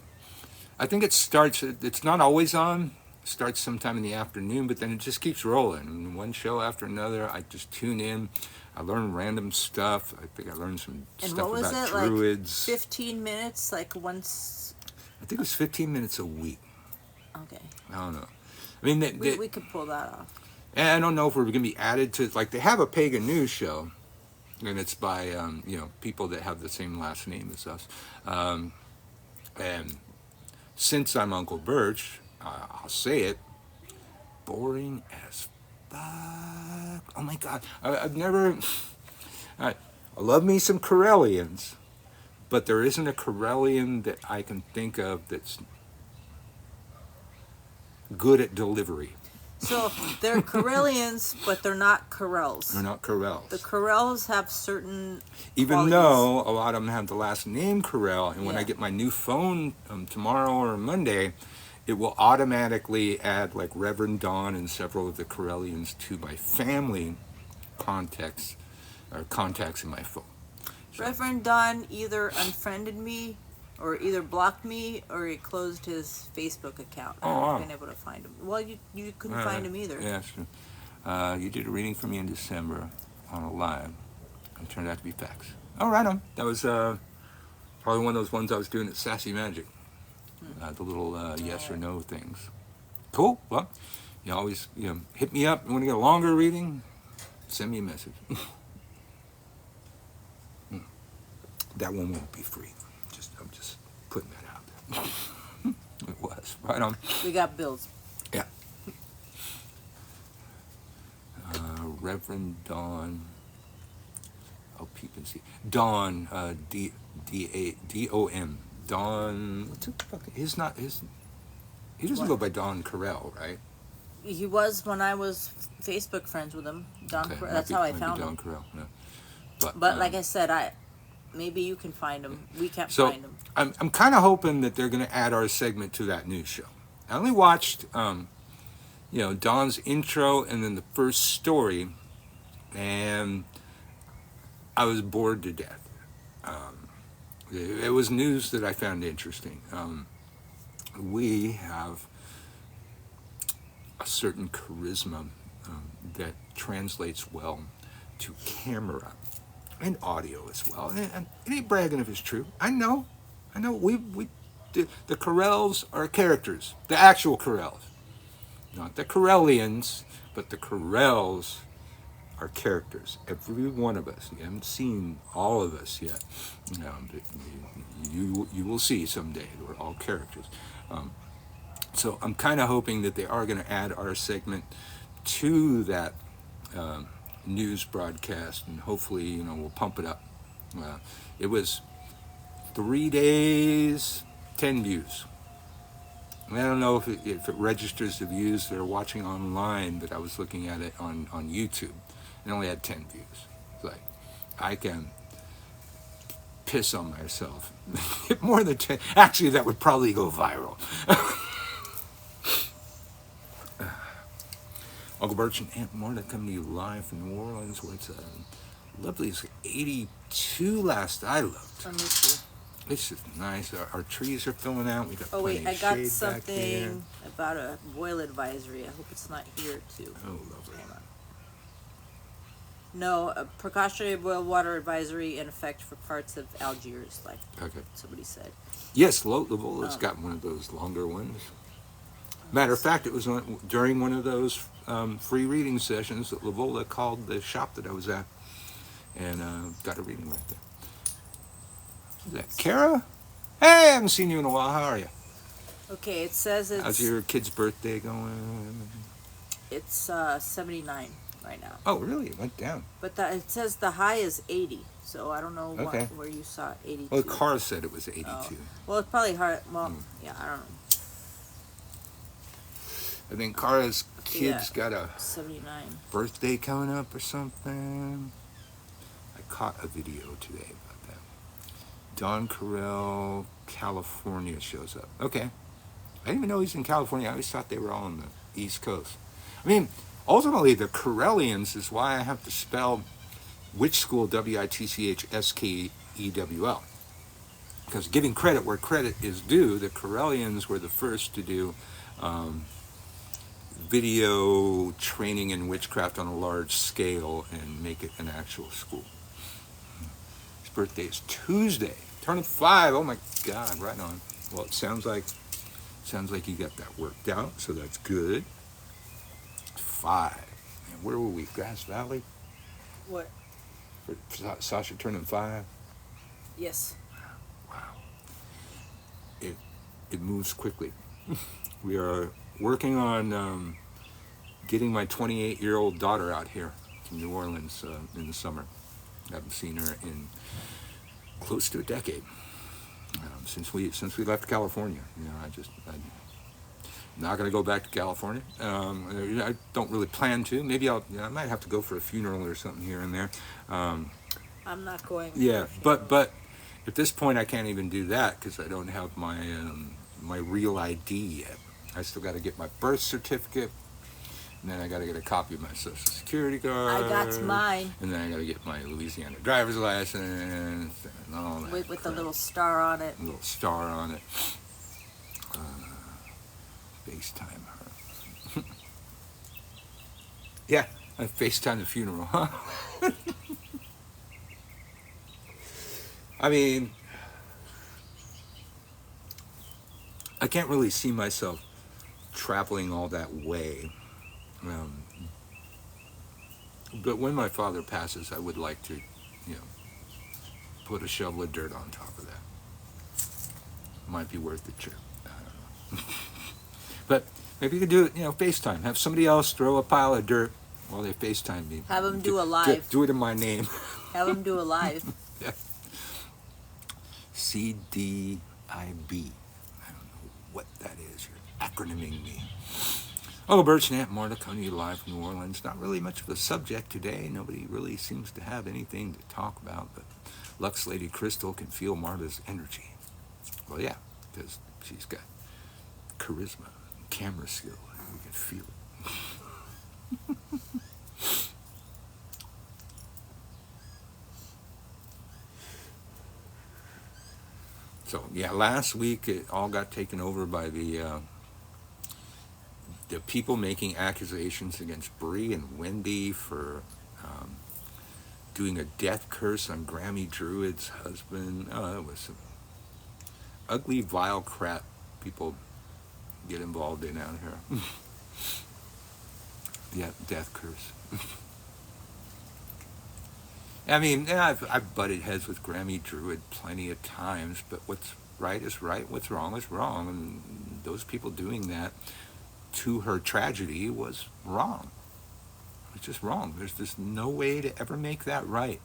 I think it starts. It's not always on. It starts sometime in the afternoon, but then it just keeps rolling. And one show after another, I just tune in. I learn random stuff. I think I learned some stuff about druids. Like 15 minutes, like once. I think it was 15 minutes a week. Okay. I don't know. I mean, we could pull that off. And I don't know if we're going to be added to. Like, they have a pagan news show, and it's by people that have the same last name as us. And since I'm Uncle Birch, I'll say it, boring as fuck. Oh my God, I've never. I love me some Corellians, but there isn't a Corellian that I can think of that's good at delivery. So they're Corellians, but they're not Corels. They're not Corels. The Corels have certain Even qualities. though a lot of them have the last name Corel, and when I get my new phone tomorrow or Monday, it will automatically add like Reverend Dawn and several of the Corellians to my family contacts in my phone. So. Reverend Dawn either unfriended me or either blocked me or he closed his Facebook account. I haven't been able to find him. Well, you couldn't find him either. Yeah, sure. You did a reading for me in December on a live. It turned out to be facts. Oh, right on. That was probably one of those ones I was doing at Sassy Magic. The little yes or no things. Cool. Well, you always hit me up. You want to get a longer reading? Send me a message. That one won't be free. I'm just putting that out there. It was. Right on. We got bills. Yeah. Reverend Dawn. I'll peep and see. Dawn, D-O-M. Dawn. What's it? He doesn't go by Dawn Corel, right? He was when I was Facebook friends with him. Don. Okay, that's how I found him. Dawn Corel. Yeah. But like I said, maybe you can find him. We can't find him. I'm kind of hoping that they're going to add our segment to that news show. I only watched, Dawn's intro and then the first story, and I was bored to death. It was news that I found interesting. We have a certain charisma that translates well to camera and audio as well. And it ain't bragging if it's true. I know. The Corels are characters. The actual Corels. Not the Corellians, but the Corels are characters. Every one of us. You haven't seen all of us yet. But you will see someday. We're all characters. So I'm kind of hoping that they are going to add our segment to that news broadcast, and hopefully, we'll pump it up. It was 3 days, 10 views. I don't know if it registers the views that are watching online, but I was looking at it on YouTube, and only had 10 views. It's like, I can piss on myself. More than 10. Actually, that would probably go viral. Uncle Birch and Aunt Marta coming to you live from New Orleans, where it's lovely. It's 82 last I looked. I miss you. It's just nice. Our trees are filling out. We got plenty of shade back I got here. something about a boil advisory. I hope it's not here too. Oh, lovely. Hold on. No, a precautionary boiled water advisory in effect for parts of Algiers, like somebody said. Yes, Lavola's got one of those longer ones. Matter of fact, it was during one of those free reading sessions that Lavola called the shop that I was at, and got a reading right there. Is that Kara? Hey, I haven't seen you in a while. How are you? Okay, it says it's... How's your kid's birthday going? It's 79 right now. Oh, really? It went down. But it says the high is 80, so I don't know where you saw 82. Well, Cara said it was 82. Oh. Well, it's probably hard. Well, yeah, I don't know. I think Cara's kid's got a 79 birthday coming up or something. I caught a video today about that. Don Carell, California shows up. Okay. I didn't even know he's in California. I always thought they were all on the East Coast. I mean, ultimately, the Corellians is why I have to spell Witch School, Witchskewl. Because giving credit where credit is due, the Corellians were the first to do video training in witchcraft on a large scale and make it an actual school. His birthday is Tuesday, turning 5. Oh my God, right on. Well, it sounds like you got that worked out, so that's good. 5. And where were we? Grass Valley? What? For Sasha turning 5? Yes. Wow. It moves quickly. We are working on getting my 28-year-old daughter out here to New Orleans in the summer. I haven't seen her in close to a decade since we left California. You know, I'm not going to go back to California. I don't really plan to. Maybe I might have to go for a funeral or something here and there. I'm not going. Yeah, but at this point I can't even do that because I don't have my real ID yet. I still got to get my birth certificate, and then I got to get a copy of my Social Security card. I got mine. And then I got to get my Louisiana driver's license and all that. With the little star on it. A little star on it. FaceTime her. Yeah, I FaceTime the funeral, huh? I mean, I can't really see myself traveling all that way. But when my father passes, I would like to, put a shovel of dirt on top of that. Might be worth the trip. I don't know. But maybe you could do it, FaceTime. Have somebody else throw a pile of dirt while they FaceTime me. Have them do a live. Do it in my name. Have them do a live. Yeah. CDIB. I don't know what that is. You're acronyming me. Oh, Birch and Aunt Marta coming to you live from New Orleans. Not really much of a subject today. Nobody really seems to have anything to talk about, but Lux Lady Crystal can feel Marta's energy. Well, yeah, because she's got charisma, and camera skill, and we can feel it. So, yeah, last week it all got taken over by the people making accusations against Bree and Wendy for doing a death curse on Grammy Druid's husband. Oh, it was some ugly, vile crap people get involved in out here. Yeah, death curse. I mean, I've butted heads with Grammy Druid plenty of times, but what's right is right, what's wrong is wrong, and those people doing that to her tragedy was wrong. It's just wrong. There's just no way to ever make that right.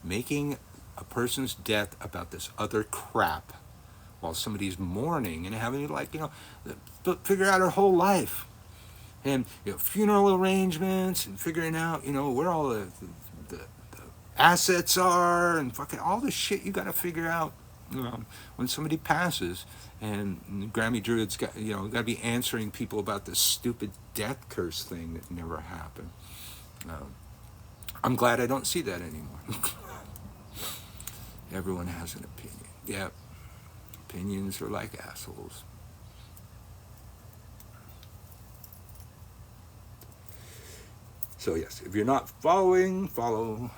Making a person's death about this other crap while somebody's mourning and having to, figure out her whole life. And, funeral arrangements and figuring out, where all the assets are and fucking all the shit you got to figure out when somebody passes. And Grammy Druid's got to be answering people about this stupid death curse thing that never happened. I'm glad I don't see that anymore. Everyone has an opinion. Yeah, opinions are like assholes. So yes, if you're not following, follow.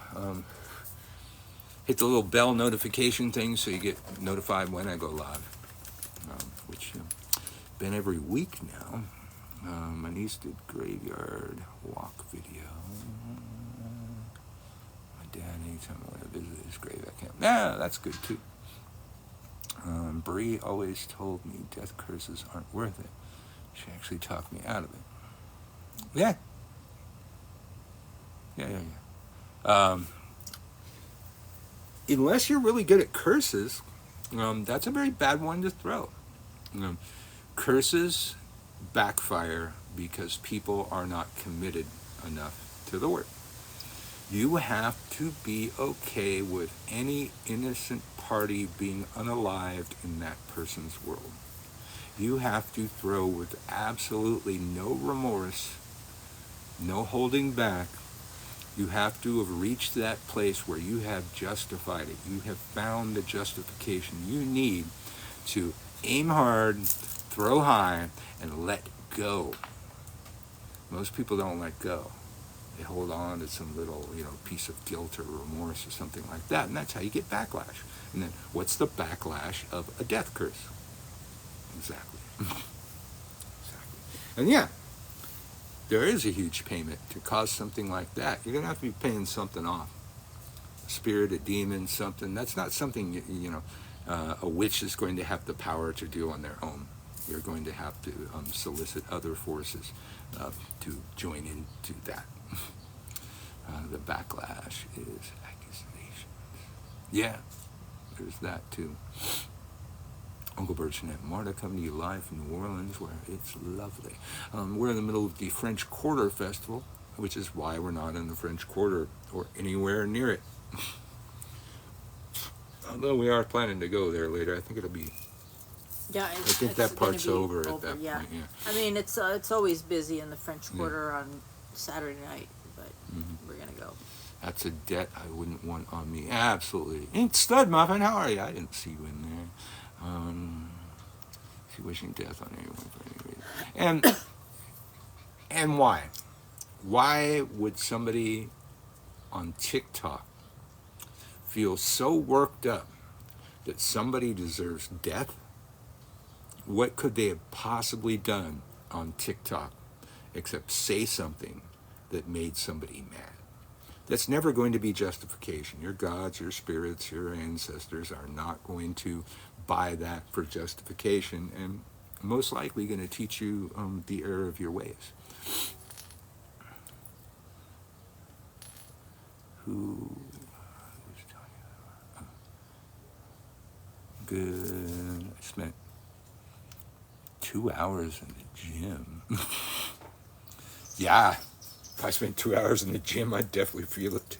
Hit the little bell notification thing so you get notified when I go live. Which been every week now. My niece did graveyard walk video. My dad, anytime I want to visit his grave, I can't. Yeah, that's good too. Bree always told me death curses aren't worth it. She actually talked me out of it. Yeah. Unless you're really good at curses, that's a very bad one to throw. Curses backfire because people are not committed enough to the work. You have to be okay with any innocent party being unalived in that person's world. You have to throw with absolutely no remorse, no holding back. You have to have reached that place where you have justified it. You have found the justification you need to aim hard, throw high, and let go. Most people don't let go. They hold on to some little, piece of guilt or remorse or something like that, and that's how you get backlash. And then, what's the backlash of a death curse? Exactly. And yeah, there is a huge payment to cause something like that. You're going to have to be paying something off. A spirit, a demon, something. That's not something, a witch is going to have the power to do on their own. You're going to have to solicit other forces to join into that. The backlash is accusations. Yeah, there's that too. Uncle Birch and Aunt Marta coming to you live from New Orleans, where it's lovely. We're in the middle of the French Quarter Festival, which is why we're not in the French Quarter or anywhere near it. Although we are planning to go there later. I think it'll be... Yeah, I think that part's over at that point. Yeah. I mean, it's always busy in the French Quarter on Saturday night, but we're gonna go. That's a debt I wouldn't want on me. Absolutely. Ain't Stud Muffin, how are you? I didn't see you in there. She wishing death on anyone for any reason. And why? Why would somebody on TikTok feel so worked up that somebody deserves death? What could they have possibly done on TikTok except say something that made somebody mad? That's never going to be justification. Your gods, your spirits, your ancestors are not going to buy that for justification, and most likely going to teach you the error of your ways. Who's talking? Good. I spent 2 hours in the gym. Yeah, if I spent 2 hours in the gym, I'd definitely feel it too.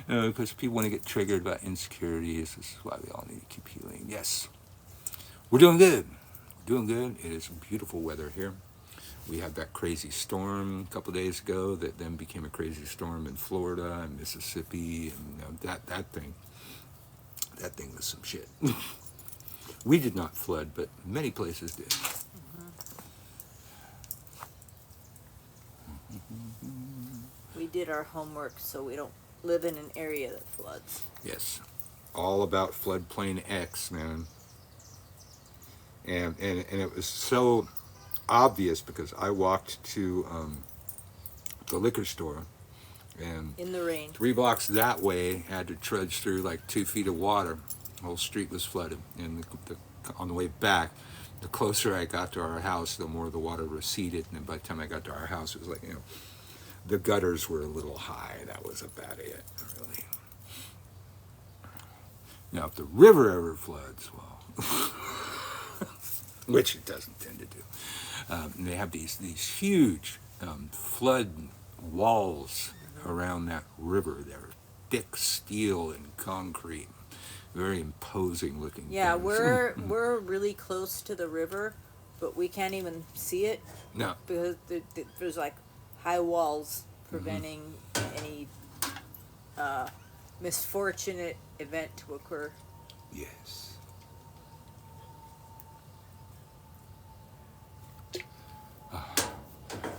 Because people want to get triggered about insecurities. This is why we all need to keep healing. Yes, we're doing good. We're doing good. It is beautiful weather here. We had that crazy storm a couple days ago that then became a crazy storm in Florida and Mississippi, and that thing was some shit. We did not flood, but many places did. We did our homework so we don't live in an area that floods. Yes. All about floodplain X, man. And it was so obvious because I walked to the liquor store, and in the rain, 3 blocks that way, had to trudge through like 2 feet of water. The whole street was flooded, and on the way back, the closer I got to our house, the more the water receded, and by the time I got to our house, it was like, the gutters were a little high. That was about it, really. Now, if the river ever floods, well, which it doesn't tend to do, and they have these huge flood walls around that river. They're thick steel and concrete, very imposing looking. Yeah, things. we're really close to the river, but we can't even see it. No, because there's like high walls preventing any misfortunate event to occur. Yes.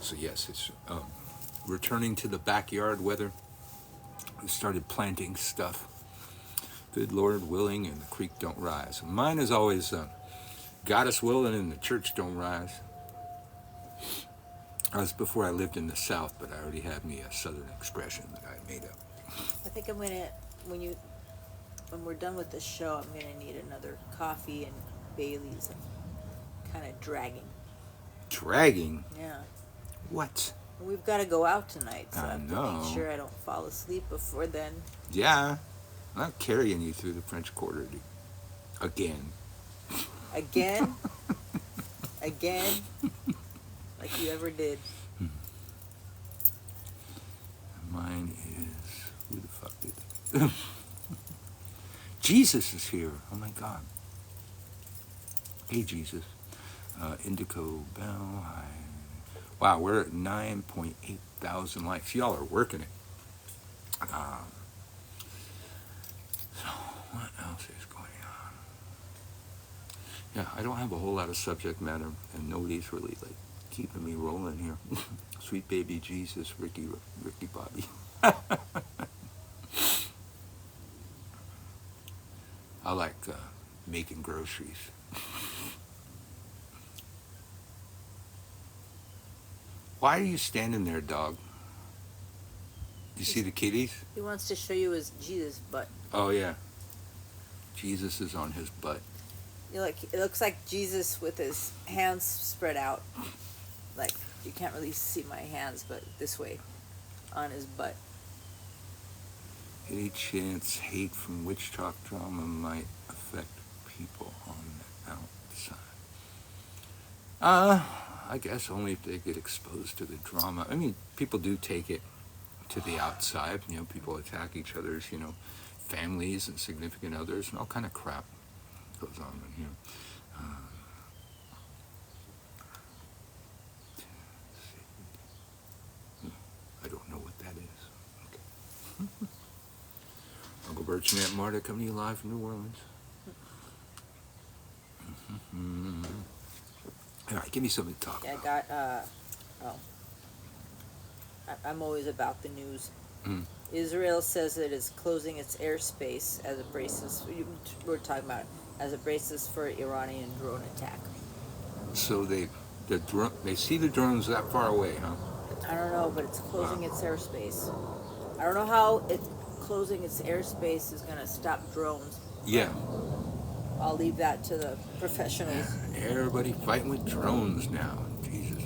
So yes, it's returning to the backyard weather. We started planting stuff. Good Lord willing, and the creek don't rise. Mine is always God is willing and the church don't rise. That was before I lived in the South, but I already had me a Southern expression that I made up. I think I'm gonna when we're done with this show, I'm gonna need another coffee and Bailey's. I'm kind of dragging. Dragging? Yeah. What? We've got to go out tonight, so I have to know. make sure I don't fall asleep before then. Yeah. I'm not carrying you through the French Quarter, dude. Again. Again? Again? Like you ever did. Mine is... Who the fuck did that? Jesus is here. Oh my God. Hey, Jesus. Indico Bell. Hi. Wow, we're at 9.8 thousand likes. Y'all are working it. So, what else is going on? Yeah, I don't have a whole lot of subject matter, and nobody's really, like, keeping me rolling here. Sweet baby Jesus, Ricky Bobby. I like making groceries. Why are you standing there, dog? You see the kitties? He wants to show you his Jesus butt. Oh, yeah. Jesus is on his butt. It looks like Jesus with his hands spread out. Like, you can't really see my hands, but this way, on his butt. Any chance hate from WitchTok drama might affect people on the outside? I guess only if they get exposed to the drama. I mean, people do take it to the outside. You know, people attack each other's, families and significant others, and all kind of crap goes on in here. I don't know what that is. Okay. Uncle Birch and Aunt Marta coming to you live from New Orleans. All right, give me something to talk about. I got, I'm always about the news. Israel says it is closing its airspace as a basis, we're talking about, as a basis for Iranian drone attack. So they see the drones that far away, huh? I don't know, but it's closing its airspace. I don't know how closing its airspace is going to stop drones. Yeah. I'll leave that to the professionals. Everybody fighting with drones now. Jesus.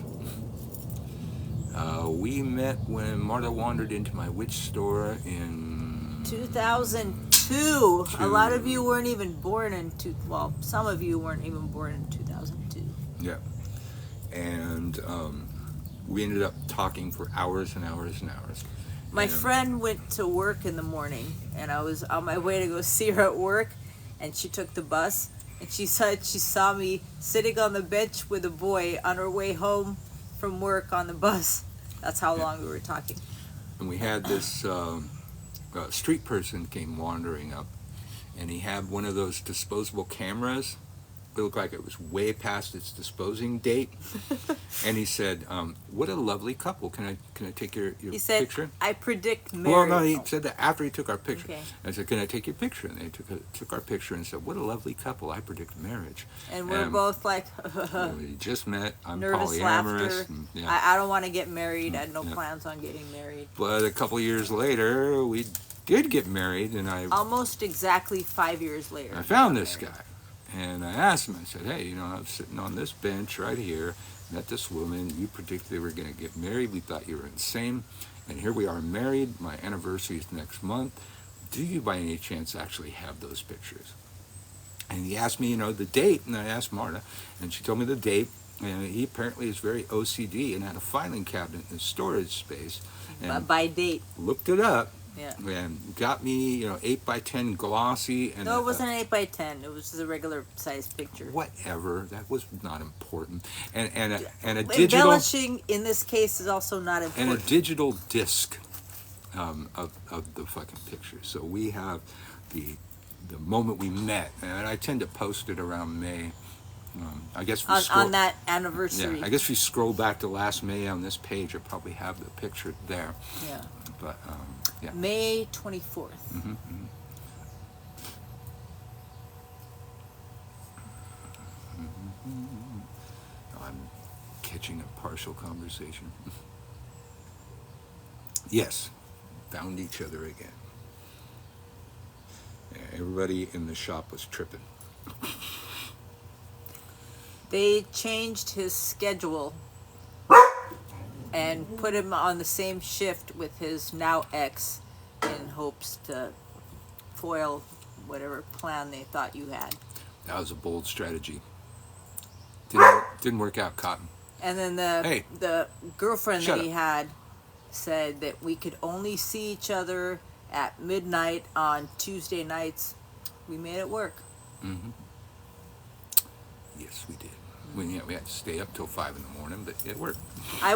We met when Marta wandered into my witch store in 2002. A lot of you weren't even born in some of you weren't even born in 2002. Yeah. And we ended up talking for hours and hours and hours. My friend went to work in the morning, and I was on my way to go see her at work, and she took the bus, and she said she saw me sitting on the bench with a boy on her way home from work on the bus. That's how long we were talking. And we had this street person came wandering up, and he had one of those disposable cameras. It looked like it was way past its disposing date. And he said, what a lovely couple. Can I take your he said, picture? I predict marriage. Well, no, he said that after he took our picture. Okay. I said, can I take your picture? And they took our picture and said, what a lovely couple. I predict marriage. And we're both like, we just met. I'm nervous polyamorous. laughter. And, yeah. I don't want to get married. I had no plans on getting married. But a couple years later, we did get married. And almost exactly 5 years later. I found this guy. And I asked him, I said, hey, I was sitting on this bench right here, met this woman, you predicted they were going to get married, we thought you were insane, and here we are married, my anniversary is next month, do you by any chance actually have those pictures? And he asked me, the date, and I asked Marta, and she told me the date, and he apparently is very OCD and had a filing cabinet in his storage space. And by date. Looked it up. Yeah. And got me, 8x10 glossy. And no, it wasn't an 8x10. It was just a regular size picture. Whatever. That was not important. And a digital. Embellishing in this case is also not important. And a digital disc of the fucking picture. So we have the moment we met, and I tend to post it around May. I guess on that anniversary. Yeah, I guess if you scroll back to last May on this page, you'll probably have the picture there. Yeah. But yeah. May 24th. Mm-hmm, mm-hmm. Mm-hmm. I'm catching a partial conversation. Yes, found each other again. Yeah, everybody in the shop was tripping. They changed his schedule and put him on the same shift with his now ex in hopes to foil whatever plan they thought you had. That was a bold strategy. Didn't work out, Cotton. And then the girlfriend that he had said that we could only see each other at midnight on Tuesday nights. We made it work. Mm-hmm. Yes, we did. We had to stay up till 5 in the morning, but it worked. I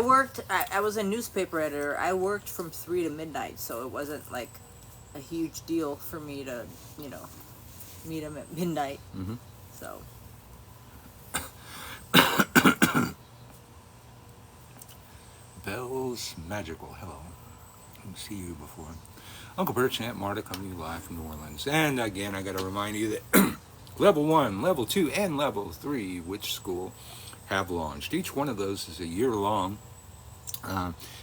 was a newspaper editor. I worked from 3 to midnight, so it wasn't like a huge deal for me to, meet him at midnight. Mm-hmm. So. Bell's Magical. Hello. I didn't see you before. Uncle Birch and Aunt Marta coming to you live from New Orleans. And again, I got to remind you that Level 1, Level 2, and Level 3 Witch School have launched. Each one of those is a year long.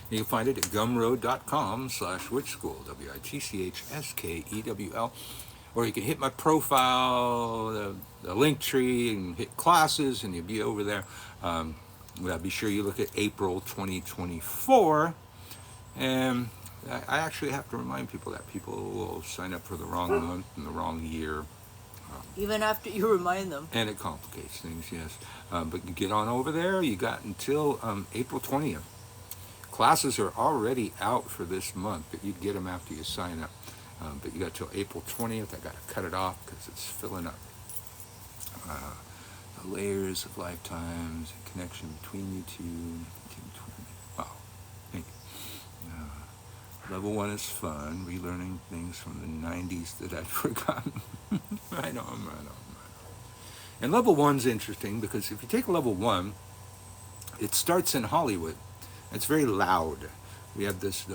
You can find it at gumroad.com/witch school, WITCHSKEWL. Or you can hit my profile, the link tree, and hit classes, and you'll be over there. Be sure you look at April 2024. And I actually have to remind people that people will sign up for the wrong month and the wrong year. Even after you remind them. And it complicates things, yes. But you get on over there. You got until April 20th. Classes are already out for this month, but you get them after you sign up. But you got till April 20th. I got to cut it off because it's filling up. The layers of lifetimes, and connection between you two. Wow. Thank you. Level 1 is fun, relearning things from the 90s that I'd forgotten. I know. And level 1's interesting because if you take level 1, it starts in Hollywood. It's very loud. We have this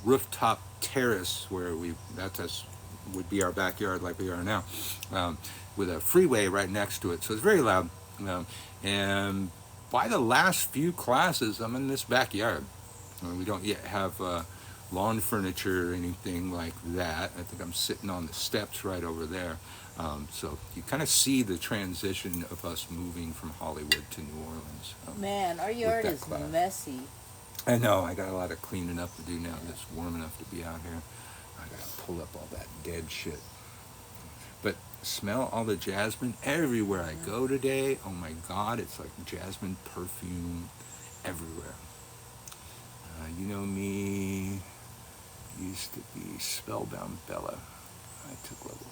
rooftop terrace where that would be our backyard like we are now, with a freeway right next to it. So it's very loud. And by the last few classes, I'm in this backyard. We don't yet have lawn furniture or anything like that. I think I'm sitting on the steps right over there. So you kind of see the transition of us moving from Hollywood to New Orleans. Man, our yard is messy. I know. I got a lot of cleaning up to do now that's warm enough to be out here. I got to pull up all that dead shit. But smell all the jasmine everywhere I go today. Oh my God, it's like jasmine perfume everywhere. You know me, used to be Spellbound Bella. I took level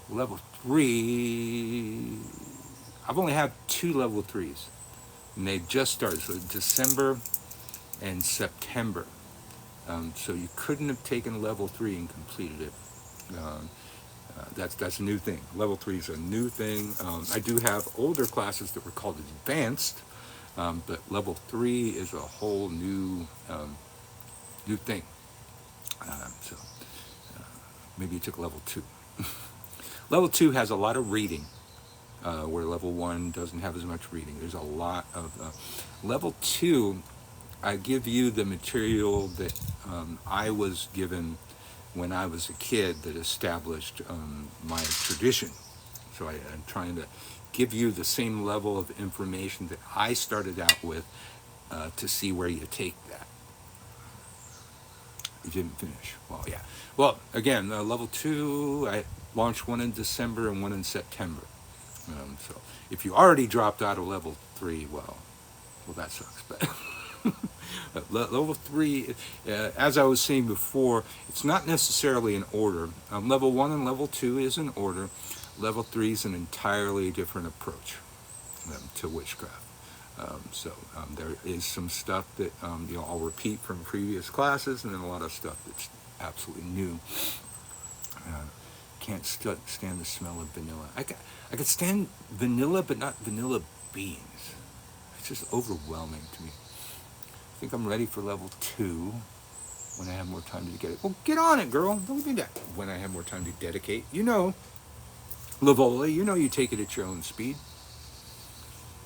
3. Level 3, I've only had 2 level 3s. And they just started, so December and September. So you couldn't have taken level 3 and completed it. That's a new thing. Level 3 is a new thing. I do have older classes that were called advanced, but level 3 is a whole new thing. So maybe you took level 2. Level 2 has a lot of reading, where level 1 doesn't have as much reading. There's a lot of level 2. I give you the material that I was given when I was a kid that established my tradition. So I'm trying to give you the same level of information that I started out with to see where you take that. You didn't finish. Well, yeah. Well, again, level 2, I launched one in December and one in September. So if you already dropped out of level 3, well, that sucks. But level 3, as I was saying before, it's not necessarily in order. Level 1 and level 2 is in order. Level 3 is an entirely different approach to witchcraft. So there is some stuff that I'll repeat from previous classes, and then a lot of stuff that's absolutely new. Can't stand the smell of vanilla. I could stand vanilla, but not vanilla beans. It's just overwhelming to me. I think I'm ready for level 2 when I have more time to get it. Well, get on it, girl. Don't do that. When I have more time to dedicate. Livola, you take it at your own speed.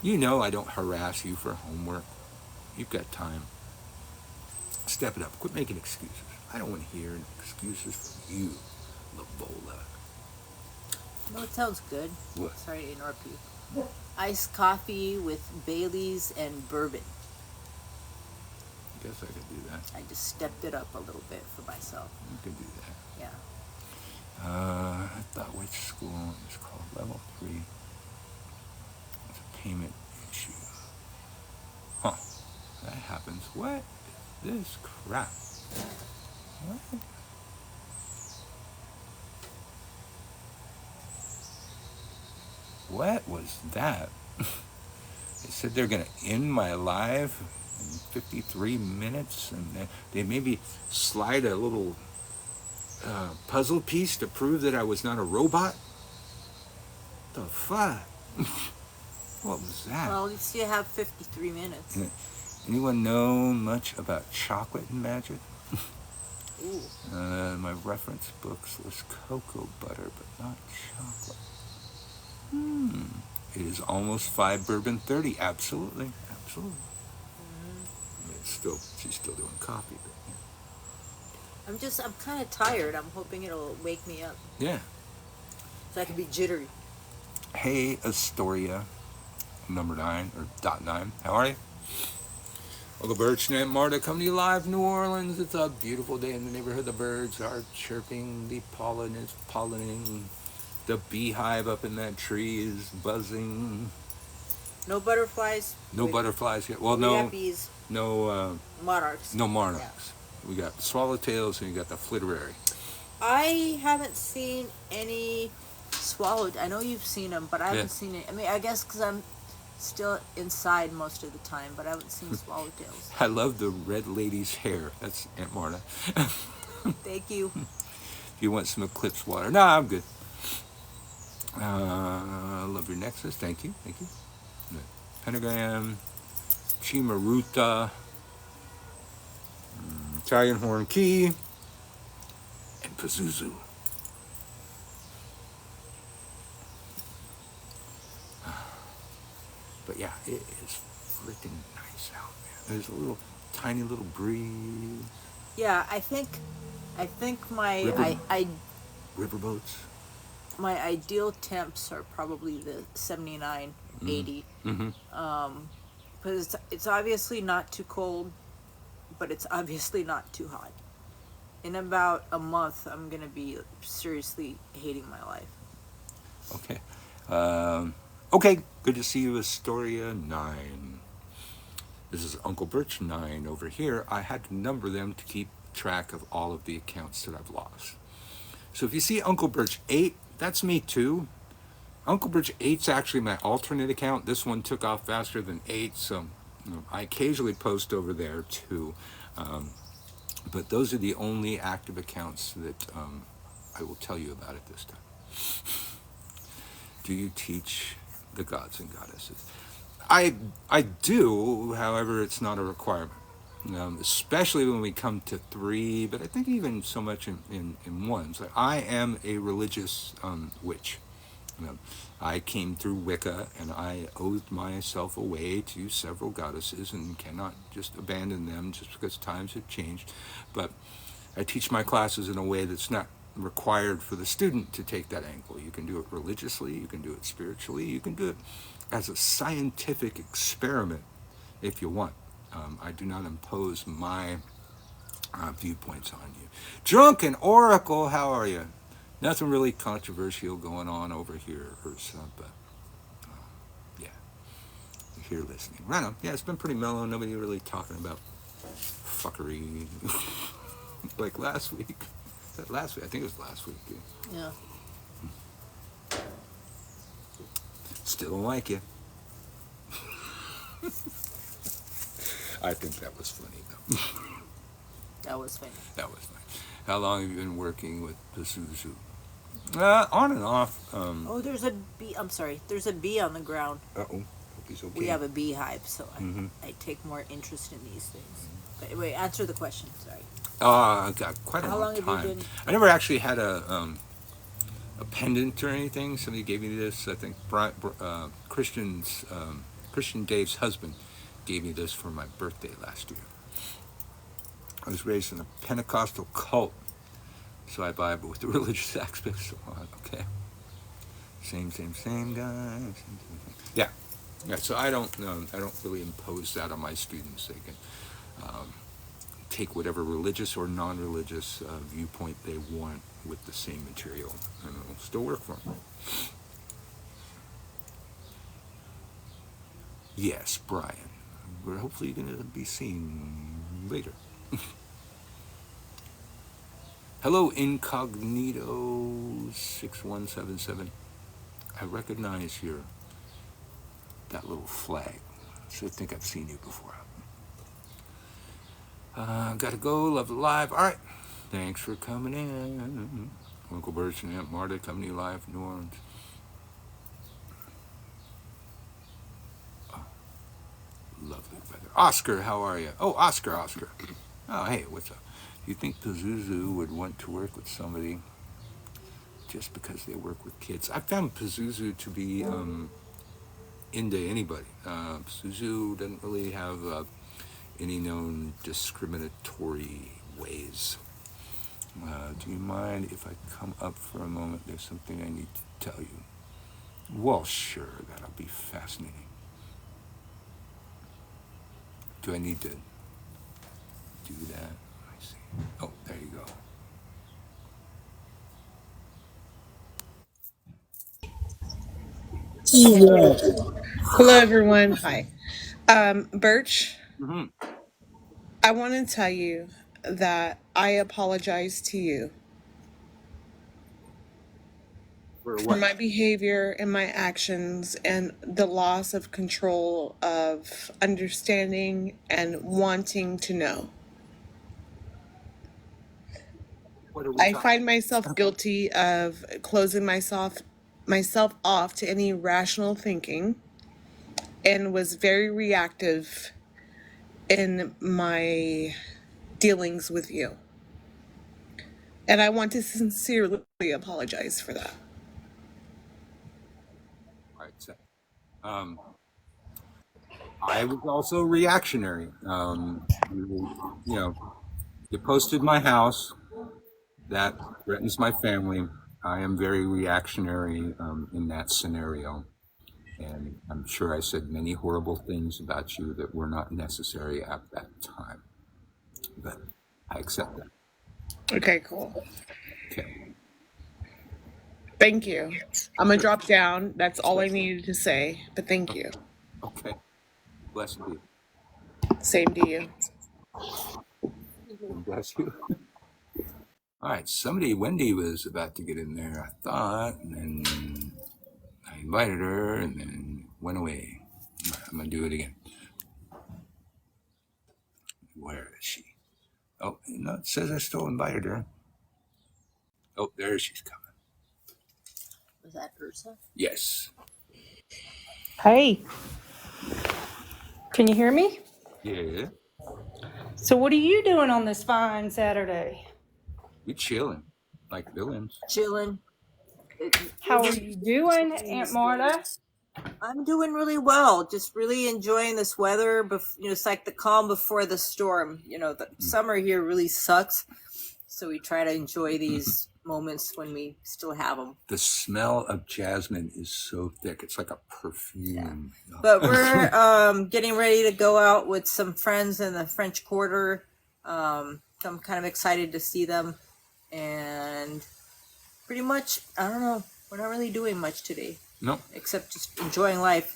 You know I don't harass you for homework. You've got time. Step it up. Quit making excuses. I don't want to hear excuses from you, Lavola. No, it sounds good. What? Sorry to interrupt you. Iced coffee with Baileys and bourbon. I guess I could do that. I just stepped it up a little bit for myself. You could do that. Yeah. I thought which school is called Level 3. It's a payment issue. Huh. That happens. What is this crap? What? What was that? They said they're going to end my live in 53 minutes, and they maybe slide a little puzzle piece to prove that I was not a robot. The fuck? What was that? Well, at least you have 53 minutes. Anyone know much about chocolate and magic? Ooh. My reference books list cocoa butter, but not chocolate. It is almost 5 bourbon 30. Absolutely. Absolutely. I mean, she's still doing coffee. But, yeah. I'm kind of tired. I'm hoping it'll wake me up. Yeah. So I can be jittery. Hey, Astoria, number 9, or dot 9. How are you? Uncle Birch and Aunt Marta coming to you live New Orleans. It's a beautiful day in the neighborhood. The birds are chirping. The pollen is pollinating. The beehive up in that tree is buzzing. No butterflies? No butterflies yet. Well, we no. have bees. No. Monarchs. No monarchs. Yeah. We got swallowtails and we got the flitterary. I haven't seen any swallowed. I know you've seen them, but I haven't seen it. I mean, I guess because I'm still inside most of the time, but I haven't seen swallowtails. I love the red lady's hair. That's Aunt Marta. Thank you. If you want some Eclipse water. No, I'm good. Love your Nexus. Thank you. Thank you. Pentagram. Chimaruta. Italian Horn Key. And Pazuzu. But yeah, it is freaking nice out there. There's a little tiny little breeze. Yeah, I think my Riverboats. My ideal temps are probably the 79, 80. Because it's obviously not too cold, but it's obviously not too hot. In about a month, I'm gonna be seriously hating my life. Okay. Okay, good to see you, Astoria 9. This is Uncle Birch 9 over here. I had to number them to keep track of all of the accounts that I've lost. So if you see Uncle Birch 8, that's me too. Uncle Birch 8's actually my alternate account. This one took off faster than 8, so I occasionally post over there too. But those are the only active accounts that I will tell you about at this time. Do you teach the gods and goddesses? I do, however, it's not a requirement. Especially when we come to 3, but I think even so much in 1s. Like, I am a religious witch. I came through Wicca, and I oathed myself away to several goddesses and cannot just abandon them just because times have changed. But I teach my classes in a way that's not required for the student to take that angle. You can do it religiously, you can do it spiritually, you can do it as a scientific experiment if you want. I do not impose my viewpoints on you. Drunken Oracle, how are you? Nothing really controversial going on over here, Ursa, but yeah, you're here listening. Right. Yeah, it's been pretty mellow. Nobody really talking about fuckery like last week. Last week, I think it was last week. Yeah. Still don't like you. I think that was funny, though. That was funny. That was funny. How long have you been working with Pazuzu? On and off. Oh, there's a bee. I'm sorry. There's a bee on the ground. Uh-oh. Hope he's okay. We have a beehive, so I take more interest in these things. But wait, answer the question. Sorry. I got quite a How long long time. have you been? I never actually had a pendant or anything. Somebody gave me this. I think Christian's Christian Dave's husband gave me this for my birthday last year. I was raised in a Pentecostal cult, so I vibe with the religious aspects. Okay. Same, guys. Yeah. So I don't really impose that on my students. They can take whatever religious or non-religious viewpoint they want with the same material, and it'll still work for them. Yes, Brian. We're hopefully going to be seen later. Hello, Incognito 6177. I recognize that little flag. So I think I've seen you before. Gotta go. Love the live. All right. Thanks for coming in. Uncle Birch and Aunt Marta coming to you live from New Orleans. Oh, lovely weather. Oscar, how are you? Oh, Oscar. Oh, hey, what's up? Do you think Pazuzu would want to work with somebody just because they work with kids? I found Pazuzu to be into anybody. Pazuzu doesn't really have any known discriminatory ways. Do you mind if I come up for a moment? There's something I need to tell you. Well, sure, that'll be fascinating. Do I need to do that? I see. Oh, there you go. Yeah. Hello, everyone. Hi. Birch, I want to tell you that I apologize to you for my behavior and my actions and the loss of control of understanding and wanting to know. I find myself guilty of closing myself off to any rational thinking and was very reactive in my dealings with you. And I want to sincerely apologize for that. Right. So, I was also reactionary. You posted my house. That threatens my family. I am very reactionary in that scenario. And I'm sure I said many horrible things about you that were not necessary at that time. But I accept that. Okay, cool. Okay. Thank you. I'm going to drop down. That's all I needed to say. But thank you. Okay. Blessed be. Same to you. Bless you. All right. Wendy was about to get in there, I thought. And then I invited her and then went away. Right, I'm going to do it again. Where is she? Oh, no, it says I still invited her. Oh, there she's coming. Was that Ursa? Yes. Hey. Can you hear me? Yeah. So what are you doing on this fine Saturday? We chilling like villains. Chilling. How are you doing, Aunt Marta? I'm doing really well. Just really enjoying this weather. It's like the calm before the storm. The summer here really sucks. So we try to enjoy these moments when we still have them. The smell of jasmine is so thick. It's like a perfume. Yeah. But we're getting ready to go out with some friends in the French Quarter. I'm kind of excited to see them. And pretty much, I don't know, we're not really doing much today. No. Except just enjoying life.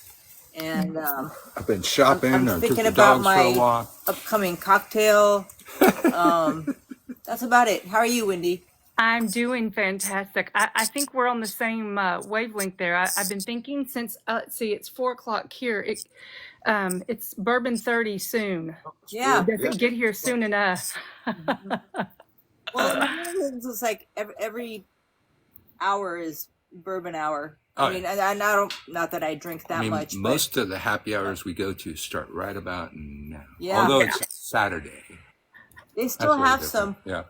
And I've been shopping. I'm thinking about my upcoming cocktail. That's about it. How are you, Wendy? I'm doing fantastic. I think we're on the same wavelength there. I've been thinking since, let's see, it's 4:00 here. It's Bourbon 30 soon. Yeah. Does it get here soon enough? Well, it's like every hour is bourbon hour. Oh, I mean, I don't, not that I drink that much. Most of the happy hours we go to start right about now. Yeah. Although it's Saturday. They still have some. Yeah.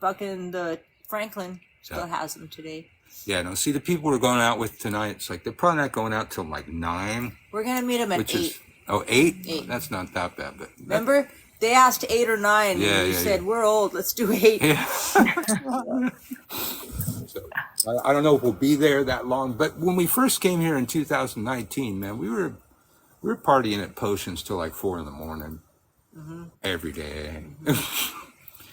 Fucking the Franklin still has them today. Yeah, no. See, the people we're going out with tonight, it's like they're probably not going out till like 9. We're gonna meet them at 8. 8? 8. That's not that bad. But remember, they asked 8 or 9, and we said we're old. Let's do 8. Yeah. So, I don't know if we'll be there that long, but when we first came here in 2019, man, we were partying at Potions till like 4 in the morning every day.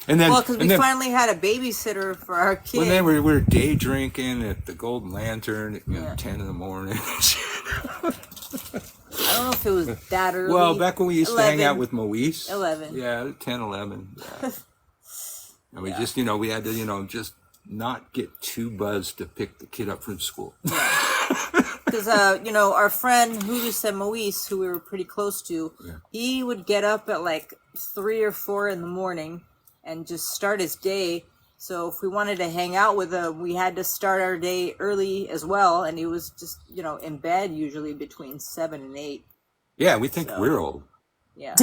And then, because we finally had a babysitter for our kid. Well, then we were day drinking at the Golden Lantern at 10 in the morning. I don't know if it was that early. Well, back when we used 11. to hang out with Moise. 11. Yeah, 10, 11. Yeah. And we just, we had to, just not get too buzzed to pick the kid up from school. Because, our friend who said Moise, who we were pretty close to, he would get up at like 3 or 4 in the morning and just start his day. So if we wanted to hang out with him, we had to start our day early as well. And he was just, in bed usually between 7 and 8. Yeah, we think we're old. Yeah.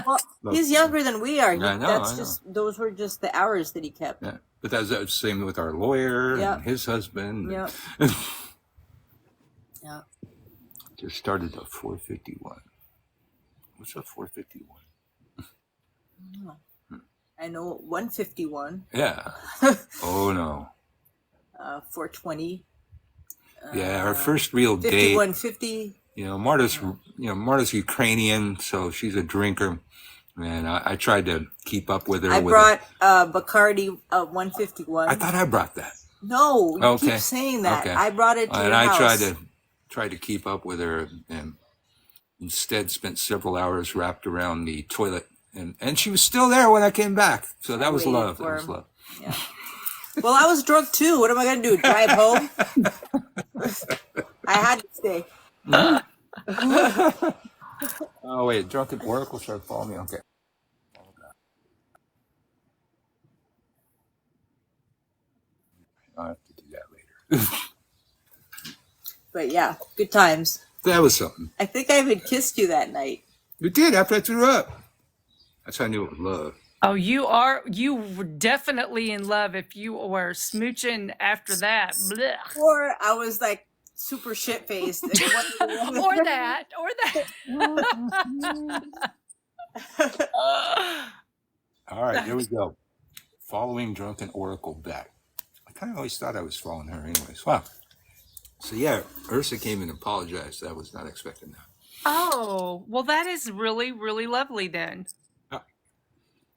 Well, he's younger than we are. I know. Those were just the hours that he kept. Yeah. But that was the same with our lawyer and his husband. Yeah. Yeah. Just started at 4:51. What's up, 4:51? I know 151. Yeah. Oh no. 420. Yeah, our first real date. 5150. Marta's Ukrainian, so she's a drinker, and I tried to keep up with her. I brought Bacardi 151. I thought I brought that. No, you keep saying that. Okay. I brought it to your house. And I tried to keep up with her, and instead spent several hours wrapped around the toilet, and she was still there when I came back. So that was love. That was love. Yeah. Well, I was drunk too. What am I going to do? Drive home? I had to stay. Oh wait, drunken oracle started following me. Okay. I'll have to do that later. But yeah, good times. That was something. I think I even kissed you that night. You did, after I threw up. That's how I knew it was love. Oh, you were definitely in love if you were smooching after that. Blech. Or I was like super shit faced. or that. All right, here we go. Following drunken oracle back. I kind of always thought I was following her anyways. Wow. So yeah, Ursa came and apologized. I was not expecting that. Oh, well, that is really, really lovely then.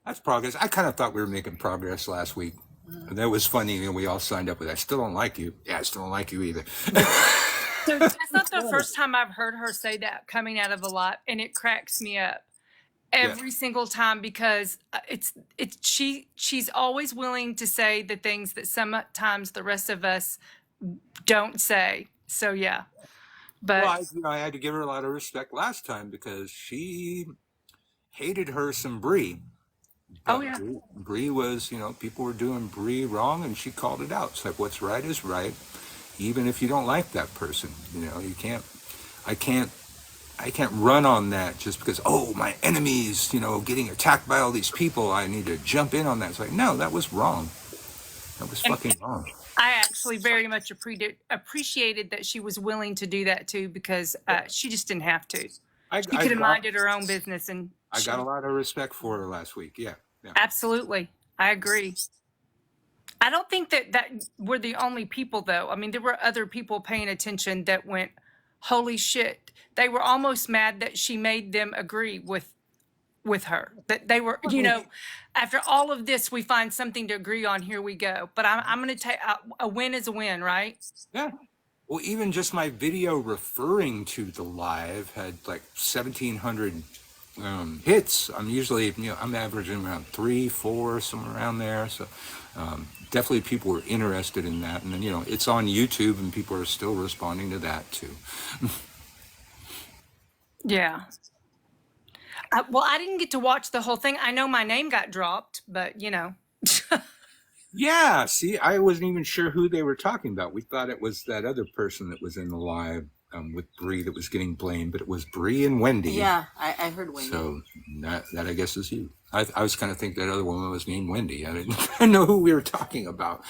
That's progress. I kind of thought we were making progress last week. And that was funny. We all signed up with, I still don't like you. Yeah, I still don't like you either. So that's not the first time I've heard her say that coming out of a lot, and it cracks me up every single time because she's always willing to say the things that sometimes the rest of us don't say. So yeah. But I had to give her a lot of respect last time because she hated her some Brie. Oh yeah. Brie was, people were doing Brie wrong, and she called it out. It's like what's right is right, even if you don't like that person. You can't. I can't run on that just because. Oh, my enemy's, getting attacked by all these people. I need to jump in on that. It's like no, that was wrong. That was fucking wrong. I actually very much appreciated that she was willing to do that too, because she just didn't have to. She could have minded her own business, and I got a lot of respect for her last week. Yeah. Absolutely, I agree. I don't think that we're the only people, though. I mean, there were other people paying attention that went, "Holy shit!" They were almost mad that she made them agree with her. That they were, after all of this, we find something to agree on. Here we go. But I'm going to take a win is a win, right? Yeah. Well, even just my video referring to the live had like 1,700 hits. I'm usually, I'm averaging around 3, 4, somewhere around there. So definitely people were interested in that. And then, it's on YouTube and people are still responding to that too. Yeah. Well, I didn't get to watch the whole thing. I know my name got dropped, but Yeah, see, I wasn't even sure who they were talking about. We thought it was that other person that was in the live with Bree that was getting blamed, but it was Bree and Wendy. Yeah, I heard Wendy. So that I guess is you. I was kind of thinking that other woman was named Wendy. I didn't know who we were talking about.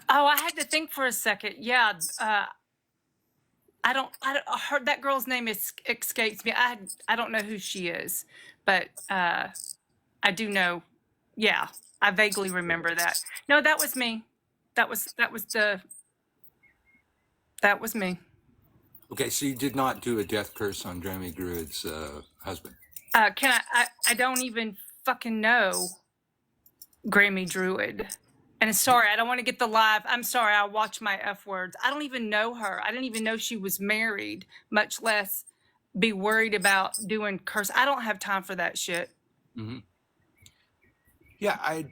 Oh, I had to think for a second. Yeah, I don't. Her, that girl's name escapes me. I don't know who she is, but I do know. Yeah, I vaguely remember that. No, that was me. That was me. Okay, so you did not do a death curse on Jeremy Gruid's husband. Can I don't even fucking know Grammy Druid. And sorry, I don't want to get the live. I'm sorry, I'll watch my F words. I don't even know her. I didn't even know she was married, much less be worried about doing curse. I don't have time for that shit. Mm-hmm. Yeah, I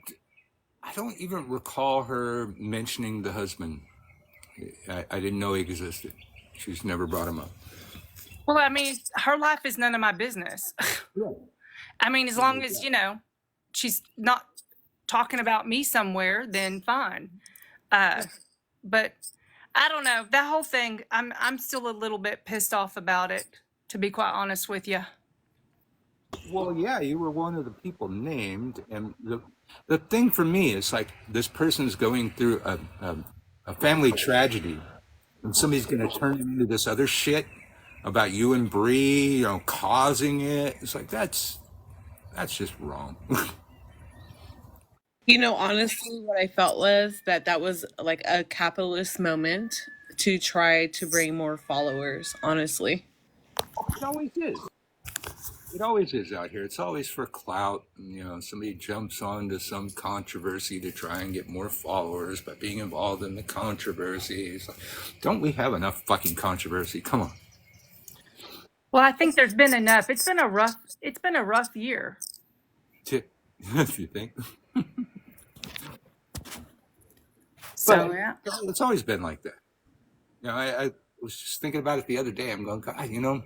don't even recall her mentioning the husband. I didn't know he existed. She's never brought him up. Well, I mean, her life is none of my business. I mean, as long as, she's not talking about me somewhere, then fine. But I don't know. That whole thing, I'm still a little bit pissed off about it, to be quite honest with you. Well, yeah, you were one of the people named, and the thing for me is like this person's going through a family tragedy, and somebody's going to turn into this other shit about you and Bree, causing it. It's like that's just wrong. Honestly, what I felt was that was like a capitalist moment to try to bring more followers, honestly. It always is. It always is out here. It's always for clout. Somebody jumps onto some controversy to try and get more followers by being involved in the controversy. It's like, don't we have enough fucking controversy? Come on. Well, I think there's been enough. It's been a rough year. You think? So yeah, it's always been like that. I was just thinking about it the other day. I'm going, God, what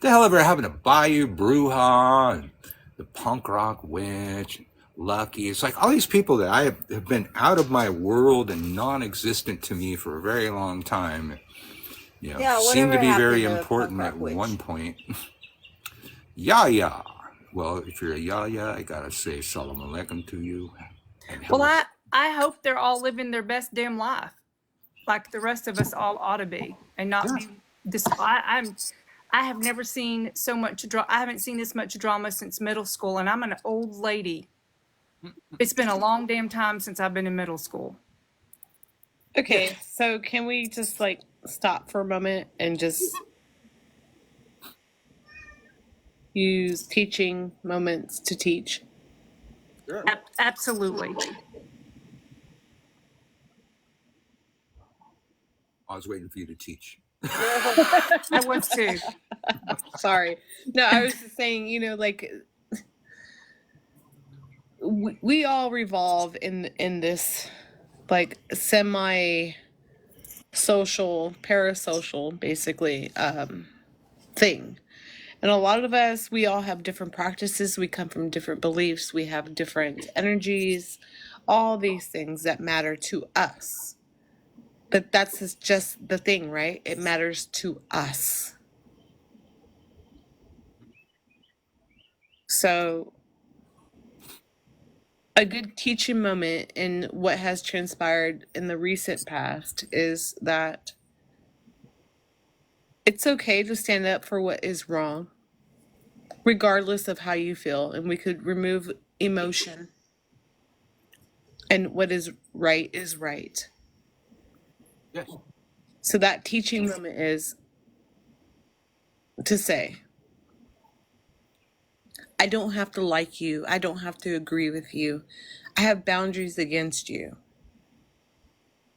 the hell ever happened to Bayou Bruja and the punk rock witch, and Lucky? It's like all these people that I have been out of my world and non-existent to me for a very long time. Seem to be very important at one point. Yeah. Well, if you're a Yaya, I gotta say salam alaikum to you. Well, I hope they're all living their best damn life, like the rest of us all ought to be, and not be this. I have never seen so much drama. I haven't seen this much drama since middle school, and I'm an old lady. It's been a long damn time since I've been in middle school. Okay, so can we just stop for a moment and just use teaching moments to teach? Sure. Absolutely. I was waiting for you to teach. I was too. Sorry. No, I was just saying, we all revolve in this semi social, parasocial, basically, thing. And a lot of us, we all have different practices. We come from different beliefs. We have different energies, all these things that matter to us. But that's just the thing, right? It matters to us. So a good teaching moment in what has transpired in the recent past is that it's okay to stand up for what is wrong, regardless of how you feel. And we could remove emotion. And what is right is right. Yes. So that teaching moment is to say, I don't have to like you. I don't have to agree with you. I have boundaries against you.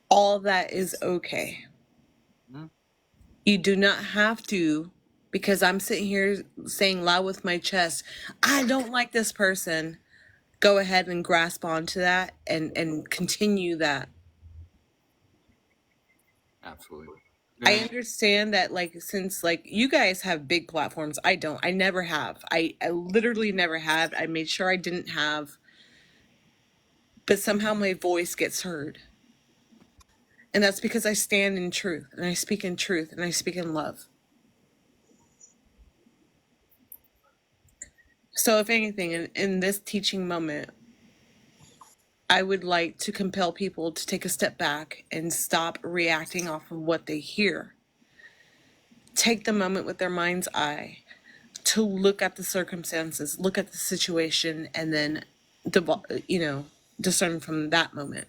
All that is okay. Mm-hmm. You do not have to, because I'm sitting here saying loud with my chest, I don't like this person. Go ahead and grasp onto that and continue that. Absolutely. Yeah. I understand that, since you guys have big platforms, I don't. I never have. I literally never had. I made sure I didn't have. But somehow my voice gets heard. And that's because I stand in truth, and I speak in truth, and I speak in love. So if anything, in this teaching moment, I would like to compel people to take a step back and stop reacting off of what they hear. Take the moment with their mind's eye to look at the circumstances, look at the situation, and then, discern from that moment.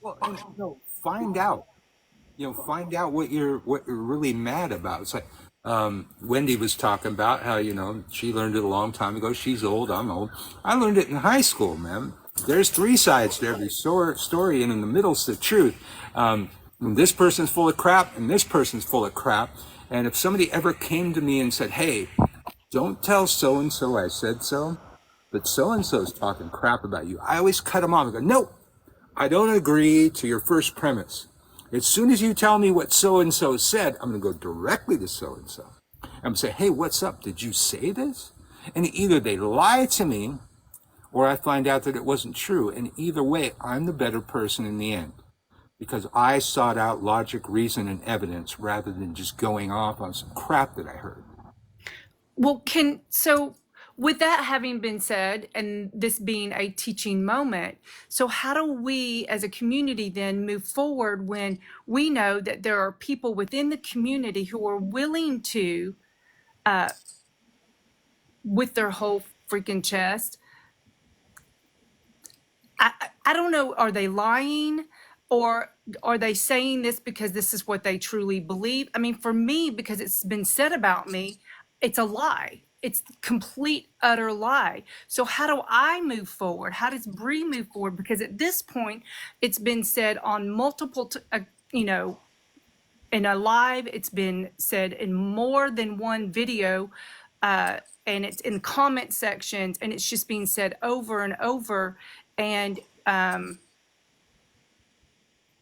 Well, and, find out. Find out what you're really mad about. It's like Wendy was talking about how she learned it a long time ago. She's old. I'm old. I learned it in high school, man. There's three sides to every story, and in the middle's the truth. This person's full of crap, and this person's full of crap. And if somebody ever came to me and said, "Hey, don't tell so and so I said so, but so and so's talking crap about you," I always cut them off and go, "Nope, I don't agree to your first premise. As soon as you tell me what so-and-so said, I'm going to go directly to so-and-so. I'm going to say, hey, what's up? Did you say this?" And either they lie to me or I find out that it wasn't true. And either way, I'm the better person in the end because I sought out logic, reason, and evidence rather than just going off on some crap that I heard. Well, so with that having been said, and this being a teaching moment, so how do we as a community then move forward when we know that there are people within the community who are willing to, with their whole freaking chest, I don't know, are they lying or are they saying this because this is what they truly believe? I mean, for me, because it's been said about me, it's a lie. It's complete, utter lie. So how do I move forward? How does Bree move forward? Because at this point, it's been said on multiple, in a live, it's been said in more than one video, and it's in comment sections, and it's just being said over and over. And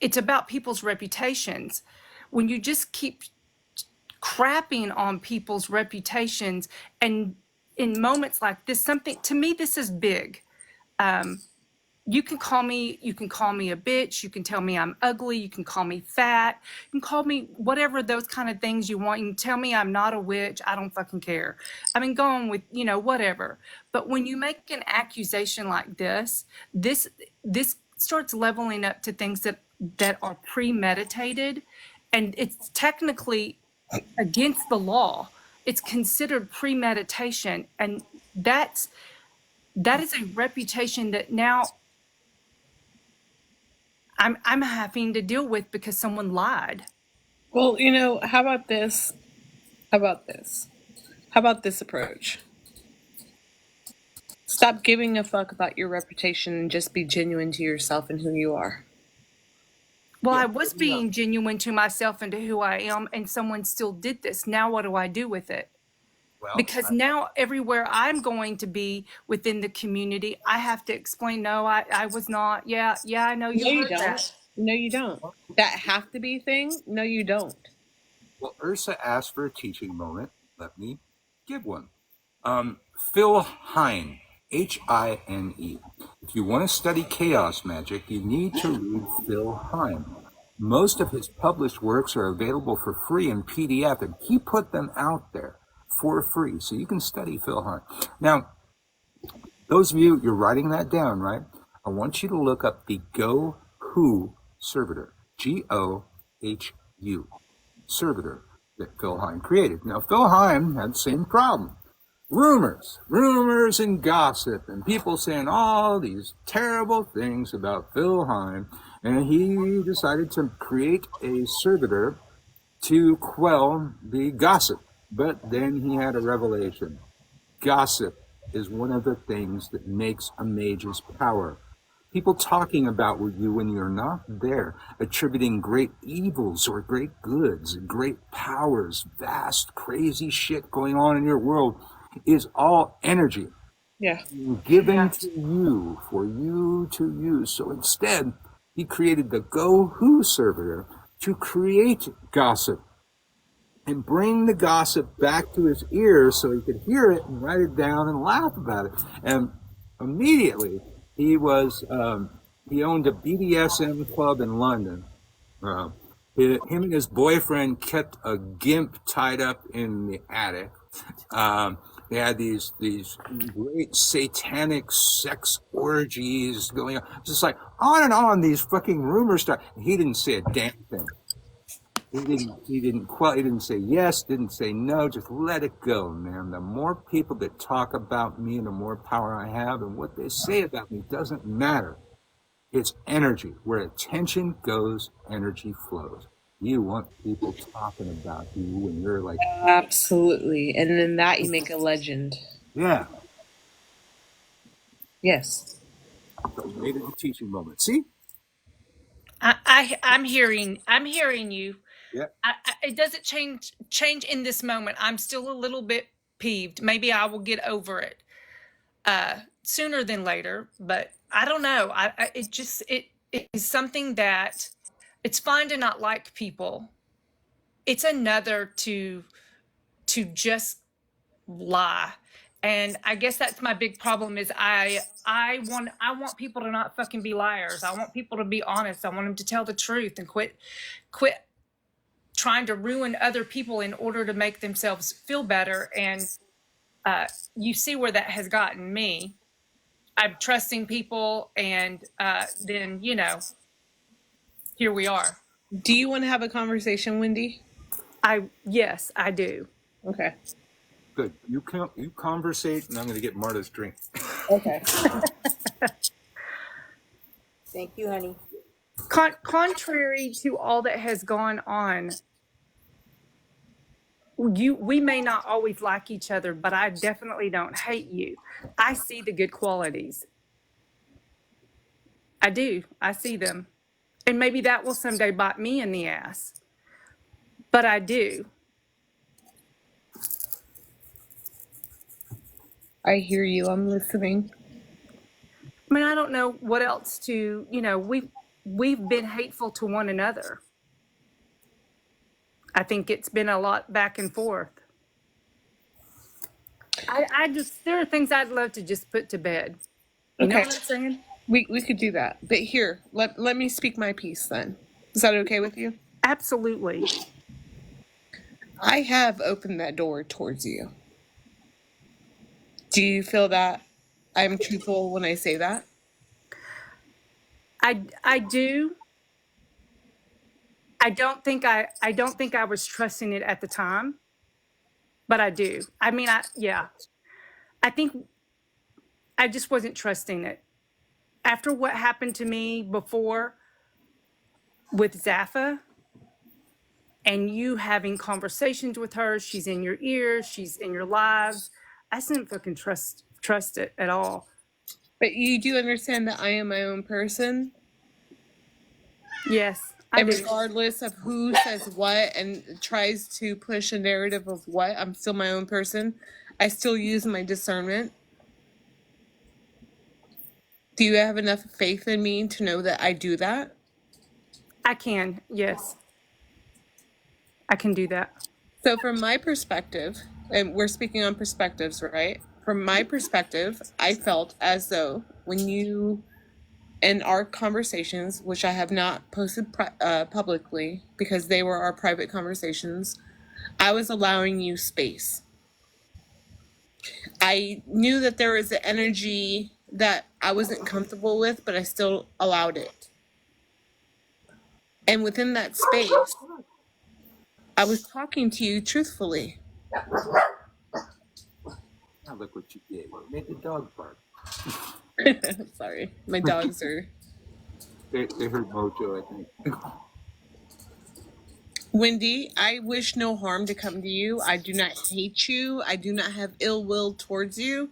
it's about people's reputations. When you just keep crapping on people's reputations, and in moments like this, to me, this is big. You can call me a bitch. You can tell me I'm ugly. You can call me fat. You can call me whatever those kind of things you want. You can tell me I'm not a witch. I don't fucking care. I mean, go on with, whatever. But when you make an accusation like this starts leveling up to things that are premeditated, and it's technically against the law. It's considered premeditation, and that is a reputation that now I'm having to deal with because someone lied. Well, how about this? How about this approach? Stop giving a fuck about your reputation and just be genuine to yourself and who you are. Well, I was being genuine to myself and to who I am, and someone still did this. Now what do I do with it? Well, because now everywhere I'm going to be within the community, I have to explain, no, I was not. Yeah, I know you heard that. No, you don't. That have to be thing, no, you don't. Well, Ursa asked for a teaching moment. Let me give one. Phil Hine, Hine. If you want to study chaos magic, you need to read Phil Hine. Most of his published works are available for free in PDF, and he put them out there for free, so you can study Phil Hine. Now, those of you, you're writing that down, right? I want you to look up the Go Who Servitor, Gohu Servitor that Phil Hine created. Now, Phil Hine had the same problem. Rumors and gossip, and people saying all these terrible things about Phil Hine, and he decided to create a servitor to quell the gossip. But then he had a revelation. Gossip is one of the things that makes a mage's power. People talking about you when you're not there, attributing great evils or great goods, great powers, vast, crazy shit going on in your world is all energy. Yeah. Given to you, for you to use. So instead, he created the Go Who Servitor to create gossip and bring the gossip back to his ears so he could hear it and write it down and laugh about it. And immediately, he owned a BDSM club in London. Him and his boyfriend kept a gimp tied up in the attic. They had these great satanic sex orgies going on. Just like on and on, these fucking rumors start. He didn't say a damn thing. He didn't say yes, didn't say no, just let it go, man. The more people that talk about me and the more power I have, and what they say about me doesn't matter. It's energy. Where attention goes, energy flows. You want people talking about you when you're like, absolutely. And then that you make a legend. yeah. Yes. So we made it a teaching moment. See? I'm hearing you. Yeah. It doesn't change in this moment. I'm still a little bit peeved. Maybe I will get over it sooner than later, but I don't know. It is something that it's fine to not like people. It's another to just lie. And I guess that's my big problem is I want people to not fucking be liars. I want people to be honest. I want them to tell the truth and quit trying to ruin other people in order to make themselves feel better. And you see where that has gotten me. I'm trusting people, and then here we are. Do you want to have a conversation, Wendy? Yes, I do. Okay. Good. You conversate, and I'm going to get Marta's drink. Okay. Thank you, honey. Contrary to all that has gone on, we may not always like each other, but I definitely don't hate you. I see the good qualities. I do. I see them. And maybe that will someday bite me in the ass. But I do. I hear you. I'm listening. I mean, I don't know what else to, we've been hateful to one another. I think it's been a lot back and forth. There are things I'd love to just put to bed. You know what I'm saying? We could do that. But here, let me speak my piece then. Is that okay with you? Absolutely. I have opened that door towards you. Do you feel that I'm truthful when I say that? I do. I don't think I was trusting it at the time, but I do. I mean, I think I just wasn't trusting it. After what happened to me before with Zaffa and you having conversations with her, she's in your ears, she's in your lives. I didn't fucking trust it at all. But you do understand that I am my own person? Yes. And regardless of who says what and tries to push a narrative of what, I'm still my own person. I still use my discernment. Do you have enough faith in me to know that I do that? I can, yes. I can do that. So from my perspective, and we're speaking on perspectives, right? From my perspective, I felt as though when you, in our conversations, which I have not posted publicly because they were our private conversations, I was allowing you space. I knew that there was an energy that I wasn't comfortable with, but I still allowed it. And within that space, I was talking to you truthfully. Now look what you did. You made the dog bark. Sorry, my dogs are... They heard Mojo, I think. Wendy, I wish no harm to come to you. I do not hate you. I do not have ill will towards you.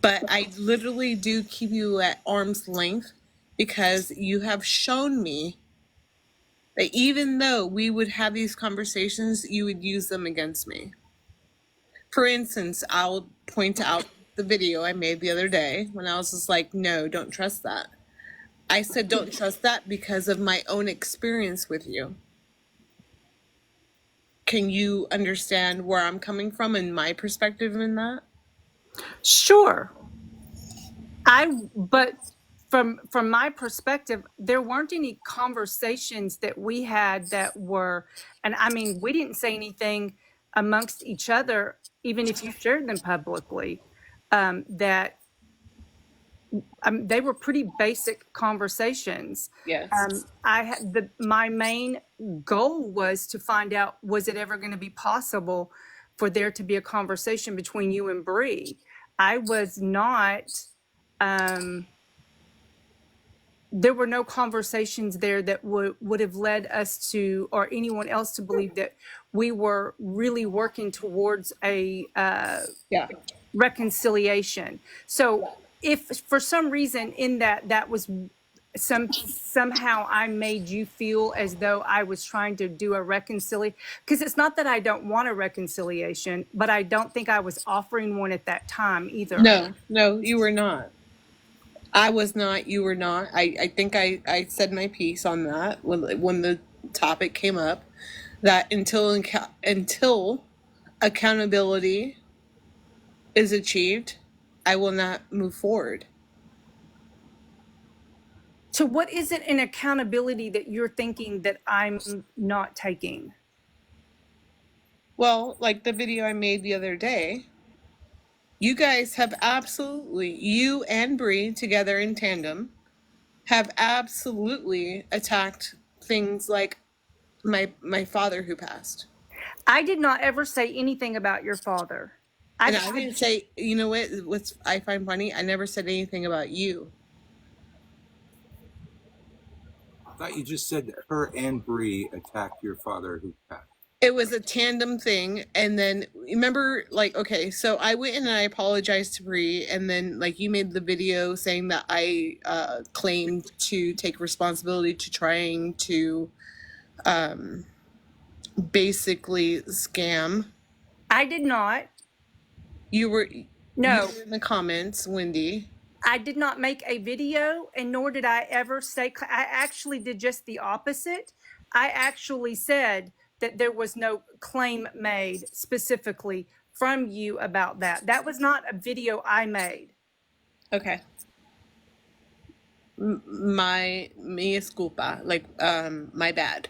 But I literally do keep you at arm's length because you have shown me that even though we would have these conversations, you would use them against me. For instance, I'll point out the video I made the other day when I was just like, no, don't trust that. I said, don't trust that because of my own experience with you. Can you understand where I'm coming from and my perspective in that? Sure. But from my perspective, there weren't any conversations that we had that were, and I mean, we didn't say anything amongst each other, even if you shared them publicly, that they were pretty basic conversations. Yes. My main goal was to find out, was it ever going to be possible for there to be a conversation between you and Bree? I was not. There were no conversations there that would have led us to, or anyone else to believe that we were really working towards a reconciliation. So if for some reason in that was somehow I made you feel as though I was trying to do a reconciliation, because it's not that I don't want a reconciliation, but I don't think I was offering one at that time either. No, you were not. I was not. You were not. I think I said my piece on that when the topic came up, that until accountability is achieved, I will not move forward. So what is it in accountability that you're thinking that I'm not taking? Well, like the video I made the other day, you guys have absolutely, you and Bree together in tandem, have absolutely attacked things like my father who passed. I did not ever say anything about your father. And I didn't say, you know what's I find funny? I never said anything about you. I thought you just said that her and Bree attacked your father who passed. It was a tandem thing, and then remember, like, okay, so I went in and I apologized to Bree, and then like you made the video saying that I claimed to take responsibility to trying to basically scam. I did not. You were in the comments, Wendy. I did not make a video, and nor did I ever say. I actually did just the opposite. I actually said that there was no claim made specifically from you about that. That was not a video I made. Okay. My mea culpa, like my bad.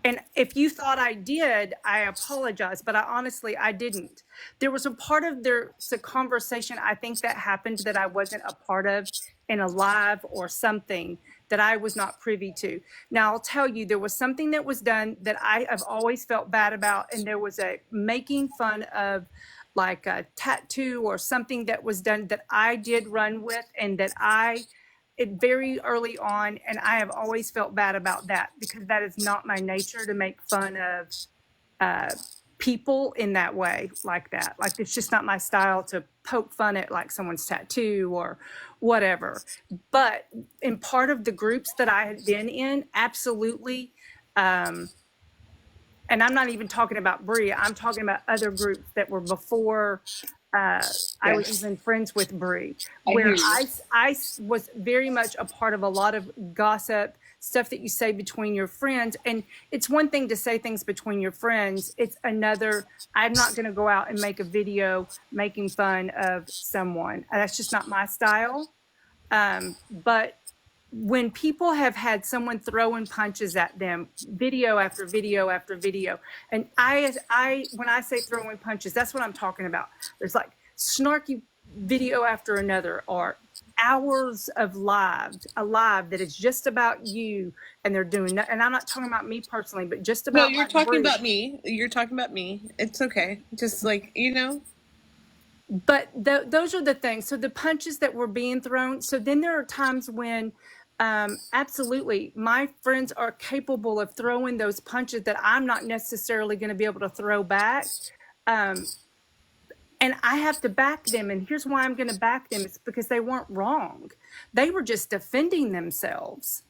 And if you thought I did, I apologize, but I didn't. There was a part of there's a conversation I think that happened that I wasn't a part of in a live or something that I was not privy to. Now I'll tell you, there was something that was done that I have always felt bad about, and there was a making fun of like a tattoo or something that was done that I did run with, and that it very early on, and I have always felt bad about that, because that is not my nature to make fun of people in that way, like that. Like, it's just not my style to poke fun at like someone's tattoo or whatever. But in part of the groups that I had been in, absolutely. And I'm not even talking about Bree. I'm talking about other groups that were before I was even friends with Bree, where I was very much a part of a lot of gossip stuff that you say between your friends. And it's one thing to say things between your friends. It's another. I'm not going to go out and make a video making fun of someone. That's just not my style. But when people have had someone throwing punches at them, video after video after video, and when I say throwing punches, that's what I'm talking about. There's like snarky video after another, or hours of a live that is just about you, and they're doing that. And I'm not talking about me personally, but just about. No, you're talking about me. You're talking about me. It's okay. Just like, But those are the things. So the punches that were being thrown. So then there are times when absolutely, my friends are capable of throwing those punches that I'm not necessarily going to be able to throw back. And I have to back them. And here's why I'm going to back them. It's because they weren't wrong. They were just defending themselves.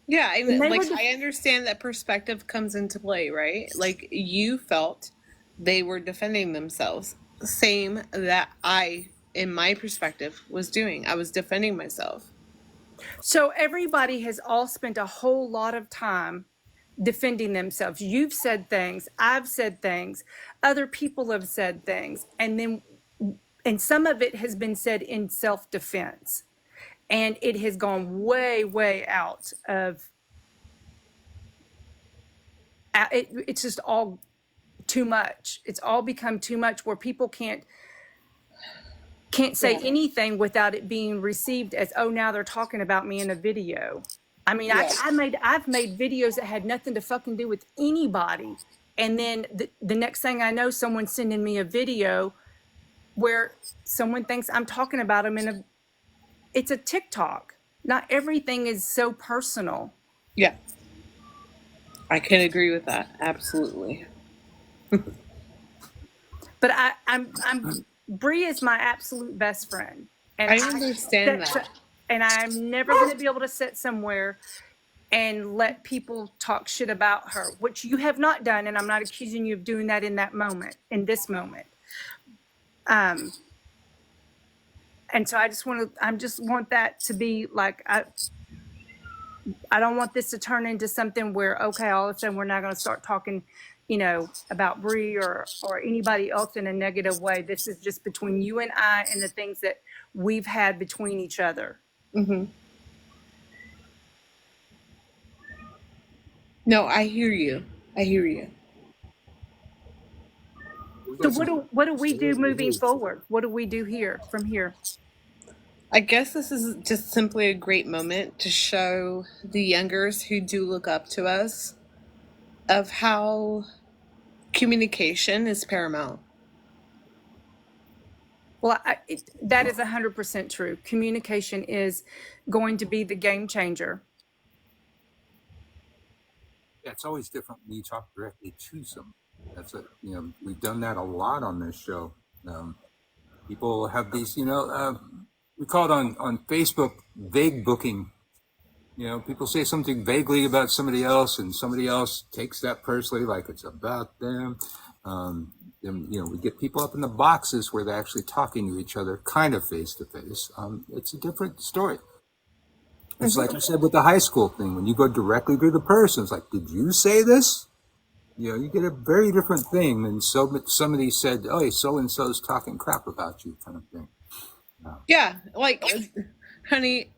Yeah, I understand that perspective comes into play, right? Like, you felt they were defending themselves. Same that I, in my perspective, was doing. I was defending myself. So everybody has all spent a whole lot of time defending themselves. You've said things, I've said things, other people have said things, and some of it has been said in self-defense. And it has gone way, way out of it's just all too much. It's all become too much where people can't say anything without it being received as, oh, now they're talking about me in a video. I mean, I've made videos that had nothing to fucking do with anybody. And then the next thing I know, someone's sending me a video where someone thinks I'm talking about them it's a TikTok. Not everything is so personal. Yeah. I can agree with that. Absolutely. But I'm Bree is my absolute best friend. And I understand that. And I'm never going to be able to sit somewhere and let people talk shit about her, which you have not done. And I'm not accusing you of doing that in this moment. And so I just want that to be like, I don't want this to turn into something where, okay, all of a sudden we're not going to start talking, about Bree or anybody else in a negative way. This is just between you and I and the things that we've had between each other. Mm-hmm. No, I hear you. So what do we do moving forward? What do we do from here? I guess this is just simply a great moment to show the youngers who do look up to us of how communication is paramount. Well, that is 100% true. Communication is going to be the game changer. Yeah, it's always different when you talk directly to someone. We've done that a lot on this show. People have these, we call it on Facebook vague booking. People say something vaguely about somebody else, and somebody else takes that personally, like it's about them. We get people up in the boxes where they're actually talking to each other, kind of face to face. It's a different story. It's like I said with the high school thing. When you go directly to the person, it's like, did you say this? You get a very different thing than somebody said, oh, so-and-so's talking crap about you, kind of thing. Yeah, like, honey,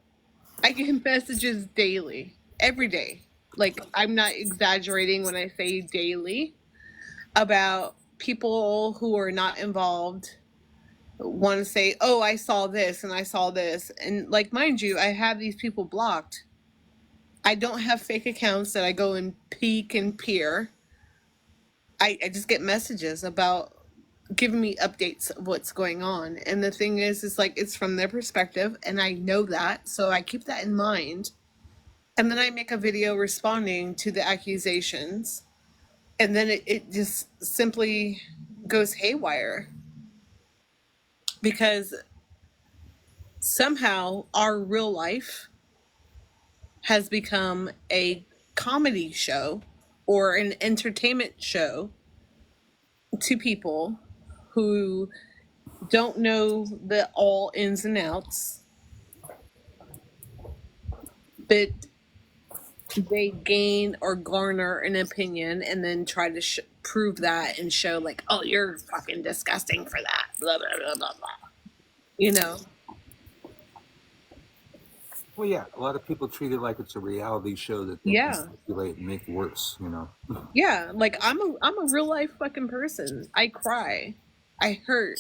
I get messages daily, every day. Like, I'm not exaggerating when I say daily, about people who are not involved want to say, oh, I saw this and I saw this. And, like, mind you, I have these people blocked. I don't have fake accounts that I go and peek and peer. I just get messages about giving me updates of what's going on. And the thing is like, it's from their perspective, and I know that, so I keep that in mind. And then I make a video responding to the accusations, and then it just simply goes haywire, because somehow our real life has become a comedy show or an entertainment show to people who don't know the all ins and outs, but they gain or garner an opinion and then try to prove that and show, like, oh, you're fucking disgusting for that, blah, blah, blah, blah, blah. Well, yeah, a lot of people treat it like it's a reality show that they can manipulate and make worse, Yeah, like, I'm a real life fucking person. I cry. I hurt.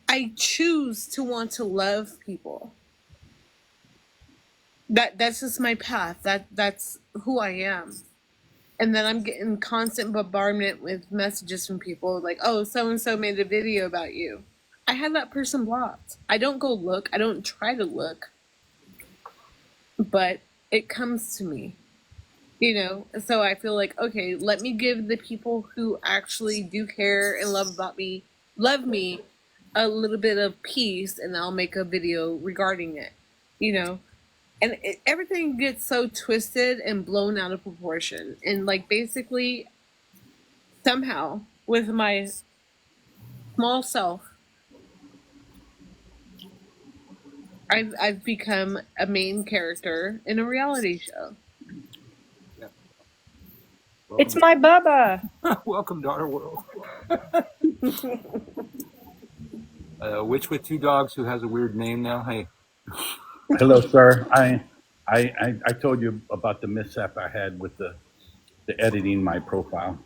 I choose to want to love people. That's just my path. That's who I am. And then I'm getting constant bombardment with messages from people like, oh, so-and-so made a video about you. I have that person blocked. I don't go look. I don't try to look. But it comes to me. So I feel like, okay, let me give the people who actually do care and love me, a little bit of peace, and I'll make a video regarding it, and everything gets so twisted and blown out of proportion. And, like, basically, somehow, with my small self, I've become a main character in a reality show. Yeah. It's my Bubba. Welcome to our world. Witch with two dogs who has a weird name now. Hey. Hello, sir. I told you about the mishap I had with the editing my profile.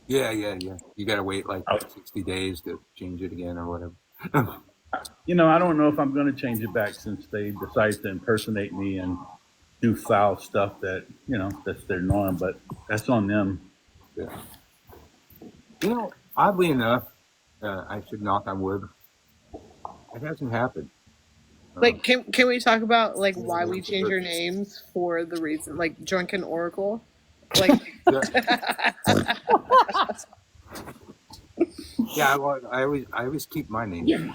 Yeah. You got to wait like I, 60 days to change it again or whatever. I don't know if I'm going to change it back since they decided to impersonate me and do foul stuff that, that's their norm, but that's on them. Yeah. Oddly enough, I should knock on wood. It hasn't happened. Like, can we talk about like why we change our names for the reason, like Drunken Oracle, like Yeah, well, I always keep my name. you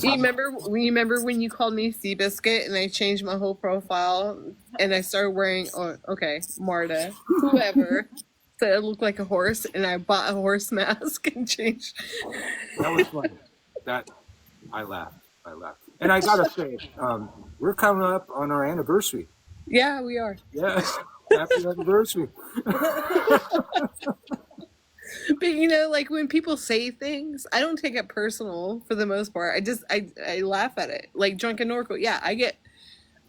remember when you called me Seabiscuit and I changed my whole profile and I started wearing Marta, whoever, so it looked like a horse, and I bought a horse mask and changed. That was funny. That I laughed. And I gotta say, we're coming up on our anniversary. Yeah, we are. Yes, happy anniversary. But like when people say things, I don't take it personal for the most part. I laugh at it. Like Drunken Oracle, yeah,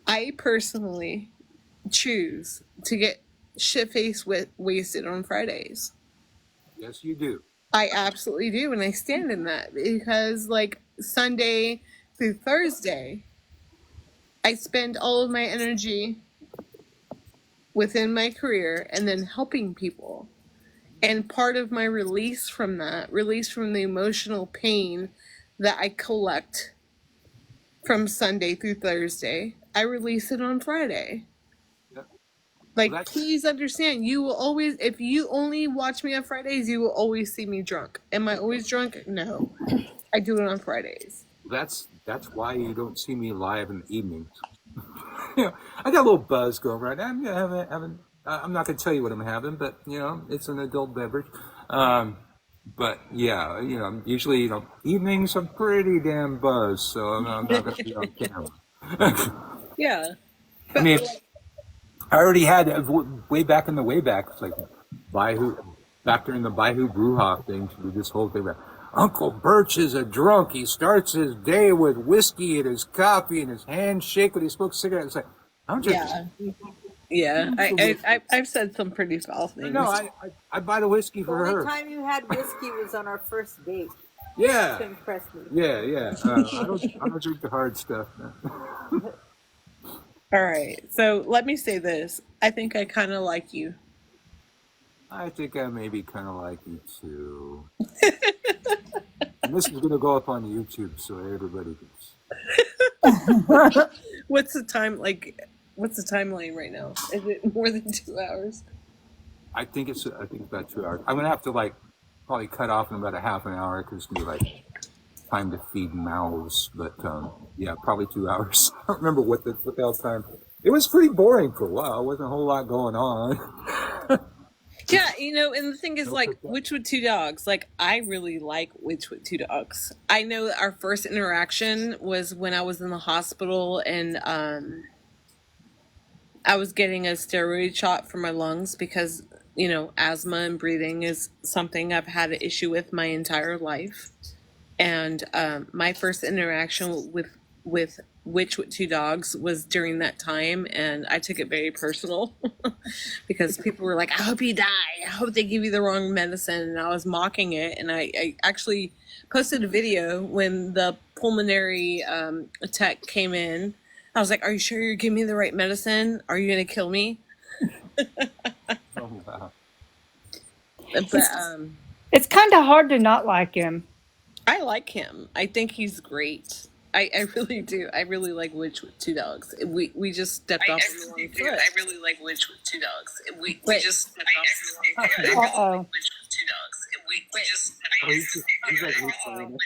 I personally choose to get shit faced with wasted on Fridays. Yes, you do. I absolutely do, and I stand in that because like Sunday through Thursday, I spend all of my energy within my career and then helping people. And part of my release from the emotional pain that I collect from Sunday through Thursday, I release it on Friday. Yep. Like, Well, please understand, you will always, if you only watch me on Fridays, you will always see me drunk. Am I always drunk? No. I do it on Fridays. that's why you don't see me live in the evenings. I got a little buzz going right now. I'm not going to tell you what I'm having, but it's an adult beverage. But yeah, usually evenings I'm pretty damn buzzed, so I'm not going to be on camera. Yeah. I mean, I already had way back in the way back. It's like back during the Baihu Bruja thing. We did this whole thing about Uncle Birch is a drunk. He starts his day with whiskey and his coffee and his handshake when he smokes cigarettes. It's like, I'm just. Yeah. I've said some pretty foul things. No, I buy the whiskey for her. The only time you had whiskey was on our first date. Yeah. To impress me. Yeah. I don't drink the hard stuff. All right. So let me say this. I think I kind of like you. I think I maybe kind of like you too. And this is going to go up on YouTube so everybody can. What's the timeline right now? Is it more than 2 hours? I think it's about 2 hours. I'm going to have to probably cut off in about a half an hour because it's going to be time to feed mouths. But yeah, probably 2 hours. I don't remember what the hell time. It was pretty boring for a while. There wasn't a whole lot going on. Yeah, and the thing is, Witch with Two Dogs, I really like Witch with Two Dogs. I know that our first interaction was when I was in the hospital and I was getting a steroid shot for my lungs because, asthma and breathing is something I've had an issue with my entire life. And my first interaction with Witch with Two Dogs was during that time, and I took it very personal because people were like, I hope you die. I hope they give you the wrong medicine. And I was mocking it. And I actually posted a video when the pulmonary tech came in. I was like, are you sure you're giving me the right medicine? Are you going to kill me? Oh, wow. But it's kind of hard to not like him. I like him. I think he's great. I really do. I really like Witch with Two Dogs. We just stepped off the wrong foot. I really like Witch with Two Dogs. We just stepped off the wrong foot. I really like Witch with Two Dogs. We just stepped off the wrong foot. Witch with Two Dogs. We just stepped off the wrong foot.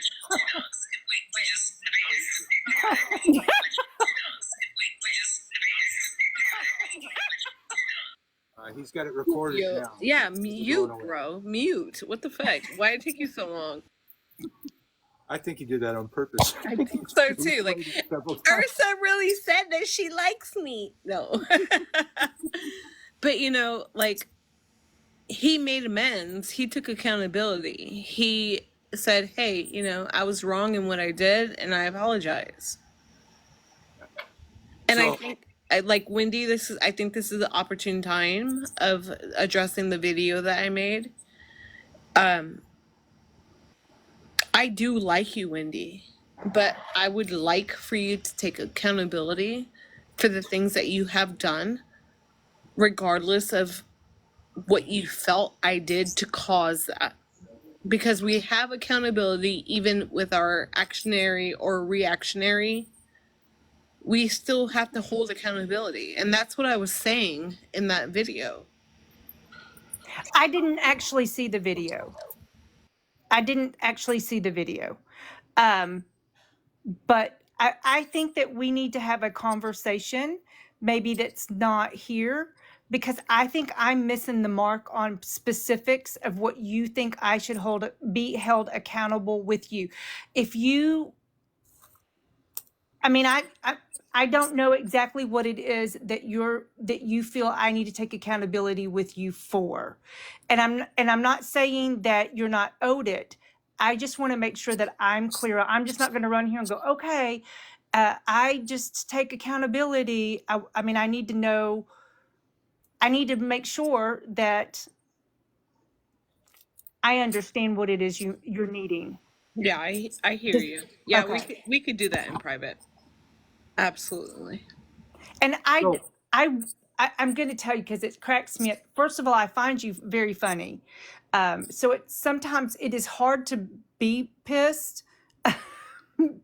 He's got it recorded now. Yeah, mute, bro. Mute. What the fuck? Why did it take you so long? I think you did that on purpose. I think so too. Ursa really said that she likes me. No. But he made amends. He took accountability. He said, hey, I was wrong in what I did and I apologize. And I think, like Wendy, I think this is the opportune time of addressing the video that I made. I do like you, Wendy, but I would like for you to take accountability for the things that you have done, regardless of what you felt I did to cause that. Because we have accountability even with our actionary or reactionary. We still have to hold accountability. And that's what I was saying in that video. I didn't actually see the video. But I think that we need to have a conversation, maybe that's not here, because I think I'm missing the mark on specifics of what you think I should be held accountable with you. If you, I mean, I don't know exactly what it is that you feel I need to take accountability with you for. And I'm not saying that you're not owed it. I just want to make sure that I'm clear. I'm just not going to run here and go, okay, I just take accountability. I mean, I need to know, I need to make sure that I understand what it is you're needing. Yeah, I hear you. Yeah, Okay. we could do that in private. Absolutely. And I'm going to tell you, because it cracks me up. First of all, I find you very funny. So sometimes it is hard to be pissed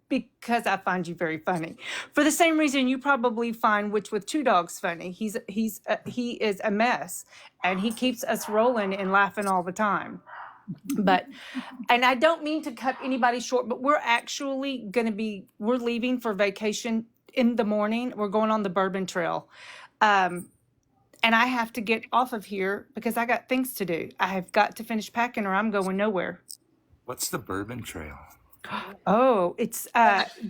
because I find you very funny. For the same reason you probably find Witch with Two Dogs funny. He is a mess, and he keeps us rolling and laughing all the time. But, and I don't mean to cut anybody short, but we're actually we're leaving for vacation in the morning. We're going on the Bourbon Trail. And I have to get off of here because I got things to do. I have got to finish packing or I'm going nowhere. What's the Bourbon Trail? Oh, it's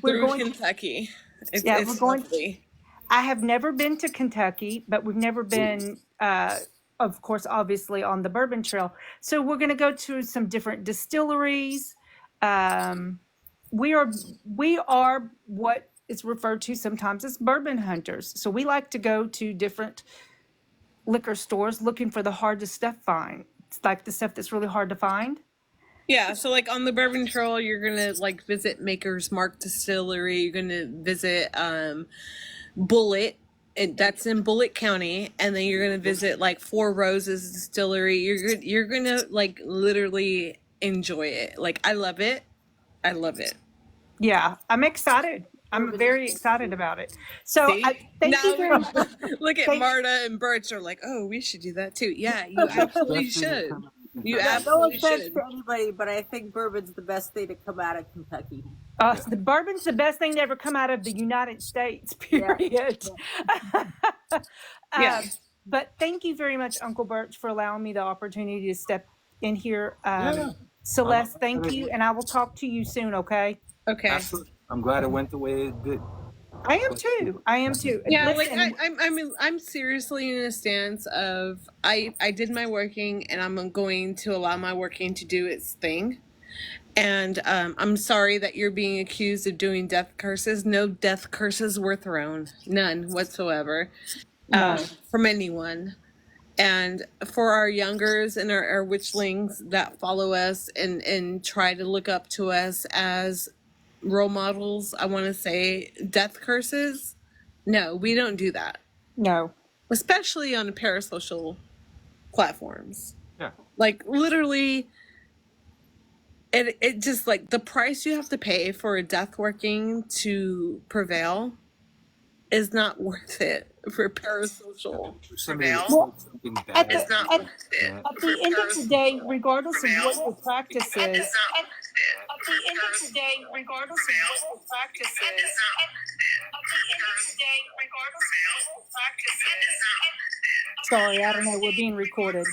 we're going Kentucky. It's we're going. Lovely. I have never been to Kentucky, but we've never been of course, obviously on the Bourbon Trail. So we're going to go to some different distilleries. We are what is referred to sometimes as bourbon hunters. So we like to go to different liquor stores looking for the hardest stuff find. It's like the stuff that's really hard to find. Yeah, so like on the Bourbon Trail, you're gonna like visit Maker's Mark Distillery. You're gonna visit Bullitt. That's in Bullitt County, and then you're gonna visit like Four Roses Distillery. You're gonna like literally enjoy it. Like I love it. I love it. Yeah, I'm excited. I'm very excited about it. So thank you very much. Look at Marta and Birch are like, oh, we should do that too. Yeah, you absolutely should. You absolutely no offense should. to anybody, but I think bourbon's the best thing to come out of Kentucky. So the bourbon's the best thing to ever come out of the United States, period. Yeah. But thank you very much, Uncle Birch, for allowing me the opportunity to step in here. Celeste, thank you, and I will talk to you soon, okay? Okay. Absolutely. I'm glad it went the way it did. I am too. Yeah, listen, like I'm seriously in a stance of I did my working, and I'm going to allow my working to do its thing. And I'm sorry that you're being accused of doing death curses. No death curses were thrown, none whatsoever, from anyone. And for our youngers and our witchlings that follow us and try to look up to us as role models, I want to say death curses. No, we don't do that. No. Especially on parasocial platforms. Yeah. Like literally, it just like the price you have to pay for a death working to prevail is not worth it for parasocial prevail. Well, at the end of the day, regardless of what your practice is, at the end of the day, regardless of what your practice is, sorry, I don't know, we're being recorded.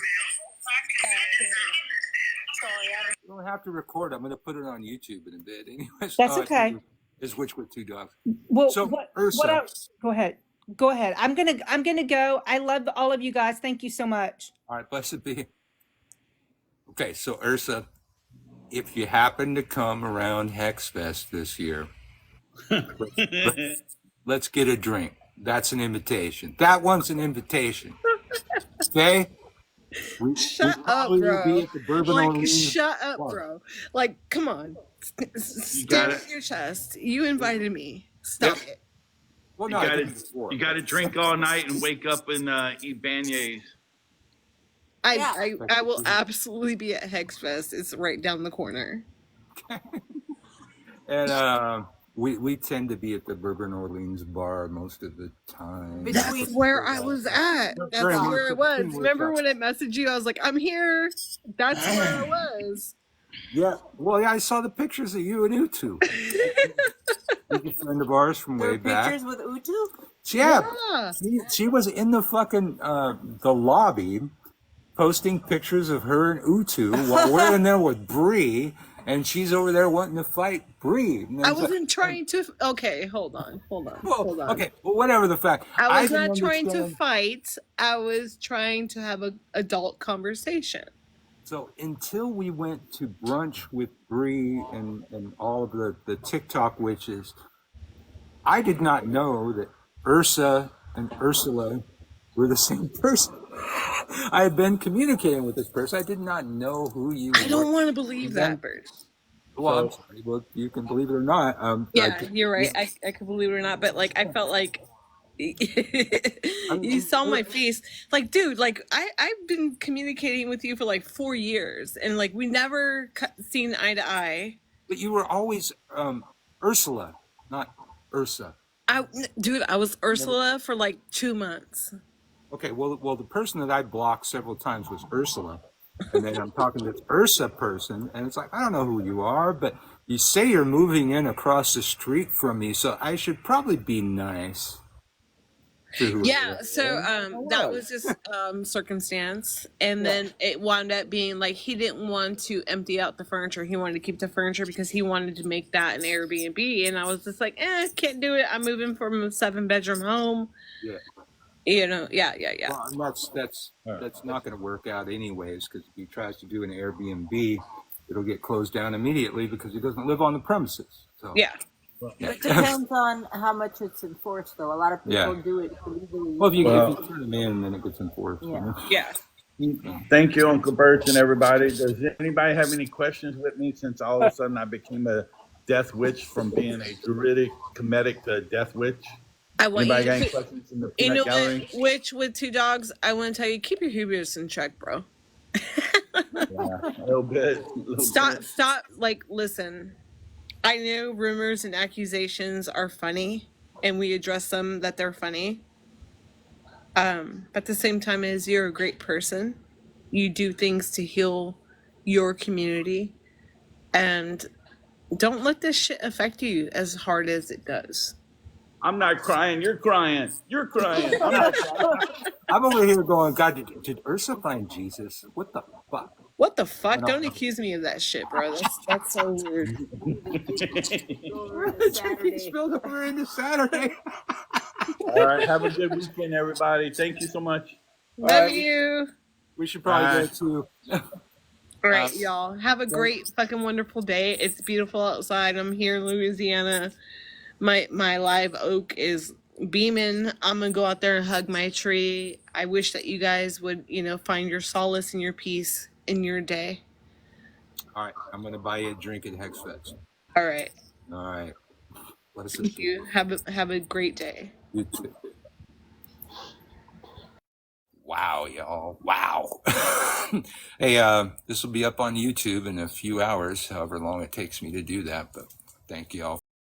You don't have to record. I'm going to put it on YouTube in a bit. Anyways, that's okay. It's Witch with Two Dogs. Well, so what else? Go ahead. I'm gonna go. I love all of you guys. Thank you so much. All right, blessed be. Okay, so Ursa, if you happen to come around Hex Fest this year, let's get a drink. That's an invitation. That one's an invitation. Okay? Shut up, bro. Like, shut up, bar. bro. Like, come on. Stand with your chest. You invited me. Stop it. Well, no, you got to drink all night and wake up and eat beignets. I will absolutely be at Hexfest. It's right down the corner. And we tend to be at the Bourbon Orleans bar most of the time. That's where I was at. That's where I was. Remember when I messaged you? I was like, I'm here. That's where I was. Yeah. Well, yeah, I saw the pictures of you and Utu. A friend of ours from way back. Pictures with Utu? Yeah. She was in the fucking the lobby posting pictures of her and Utu while we're in there with Bree. And she's over there wanting to fight Bree. I wasn't trying to. Okay, hold on. Okay, well, whatever the fact. I was not trying to fight. I was trying to have an adult conversation. So until we went to brunch with Bree and all of the TikTok witches, I did not know that Ursa and Ursula were the same person. I had been communicating with this person. I did not know who you were. I don't want to believe that, Bert. Well, I'm sorry. Well, you can believe it or not. Yeah, you're right. I can believe it or not, but like I felt like you saw my face. Like, dude, like I've been communicating with you for like 4 years, and like we never seen eye to eye. But you were always Ursula, not Ursa. I was Ursula for like 2 months. Okay, well, the person that I blocked several times was Ursula. And then I'm talking to this Ursa person, and it's like, I don't know who you are, but you say you're moving in across the street from me, so I should probably be nice. Yeah, so that was just circumstance. And then it wound up being like he didn't want to empty out the furniture. He wanted to keep the furniture because he wanted to make that an Airbnb. And I was just like, can't do it. I'm moving from a 7-bedroom home. Yeah. You know, yeah. Well, that's not going to work out anyways, because if he tries to do an Airbnb, it'll get closed down immediately because he doesn't live on the premises. So yeah. It depends on how much it's enforced, though. A lot of people do it legally. Well, if you turn them in, then it gets enforced. Yeah. Thank you, Uncle Bert and everybody. Does anybody have any questions with me since all of a sudden I became a death witch from being a druidic comedic to a death witch? I want Anybody you got to any questions in the peanut gallery? Witch with 2 dogs, I want to tell you, keep your hubris in check, bro. A little bit. Stop. Like, listen, I know rumors and accusations are funny, and we address them that they're funny. But at the same time, as you're a great person, you do things to heal your community, and don't let this shit affect you as hard as it does. I'm not crying. You're crying. You're crying. I'm not crying. I'm over here going, God, did Ursa find Jesus? What the fuck? What the fuck? Don't accuse me of that shit, bro. That's so weird. Spilled over into Saturday. All right. Have a good weekend, everybody. Thank you so much. Love you. We should probably go to. All right, y'all. Have a great fucking wonderful day. It's beautiful outside. I'm here in Louisiana. My live oak is beaming. I'm gonna go out there and hug my tree. I wish that you guys would, find your solace and your peace in your day. All right, I'm gonna buy you a drink at Hexfest. All right. Thank you. Have a great day. You too. Wow, y'all. Wow. Hey, this will be up on YouTube in a few hours, however long it takes me to do that. But thank you all.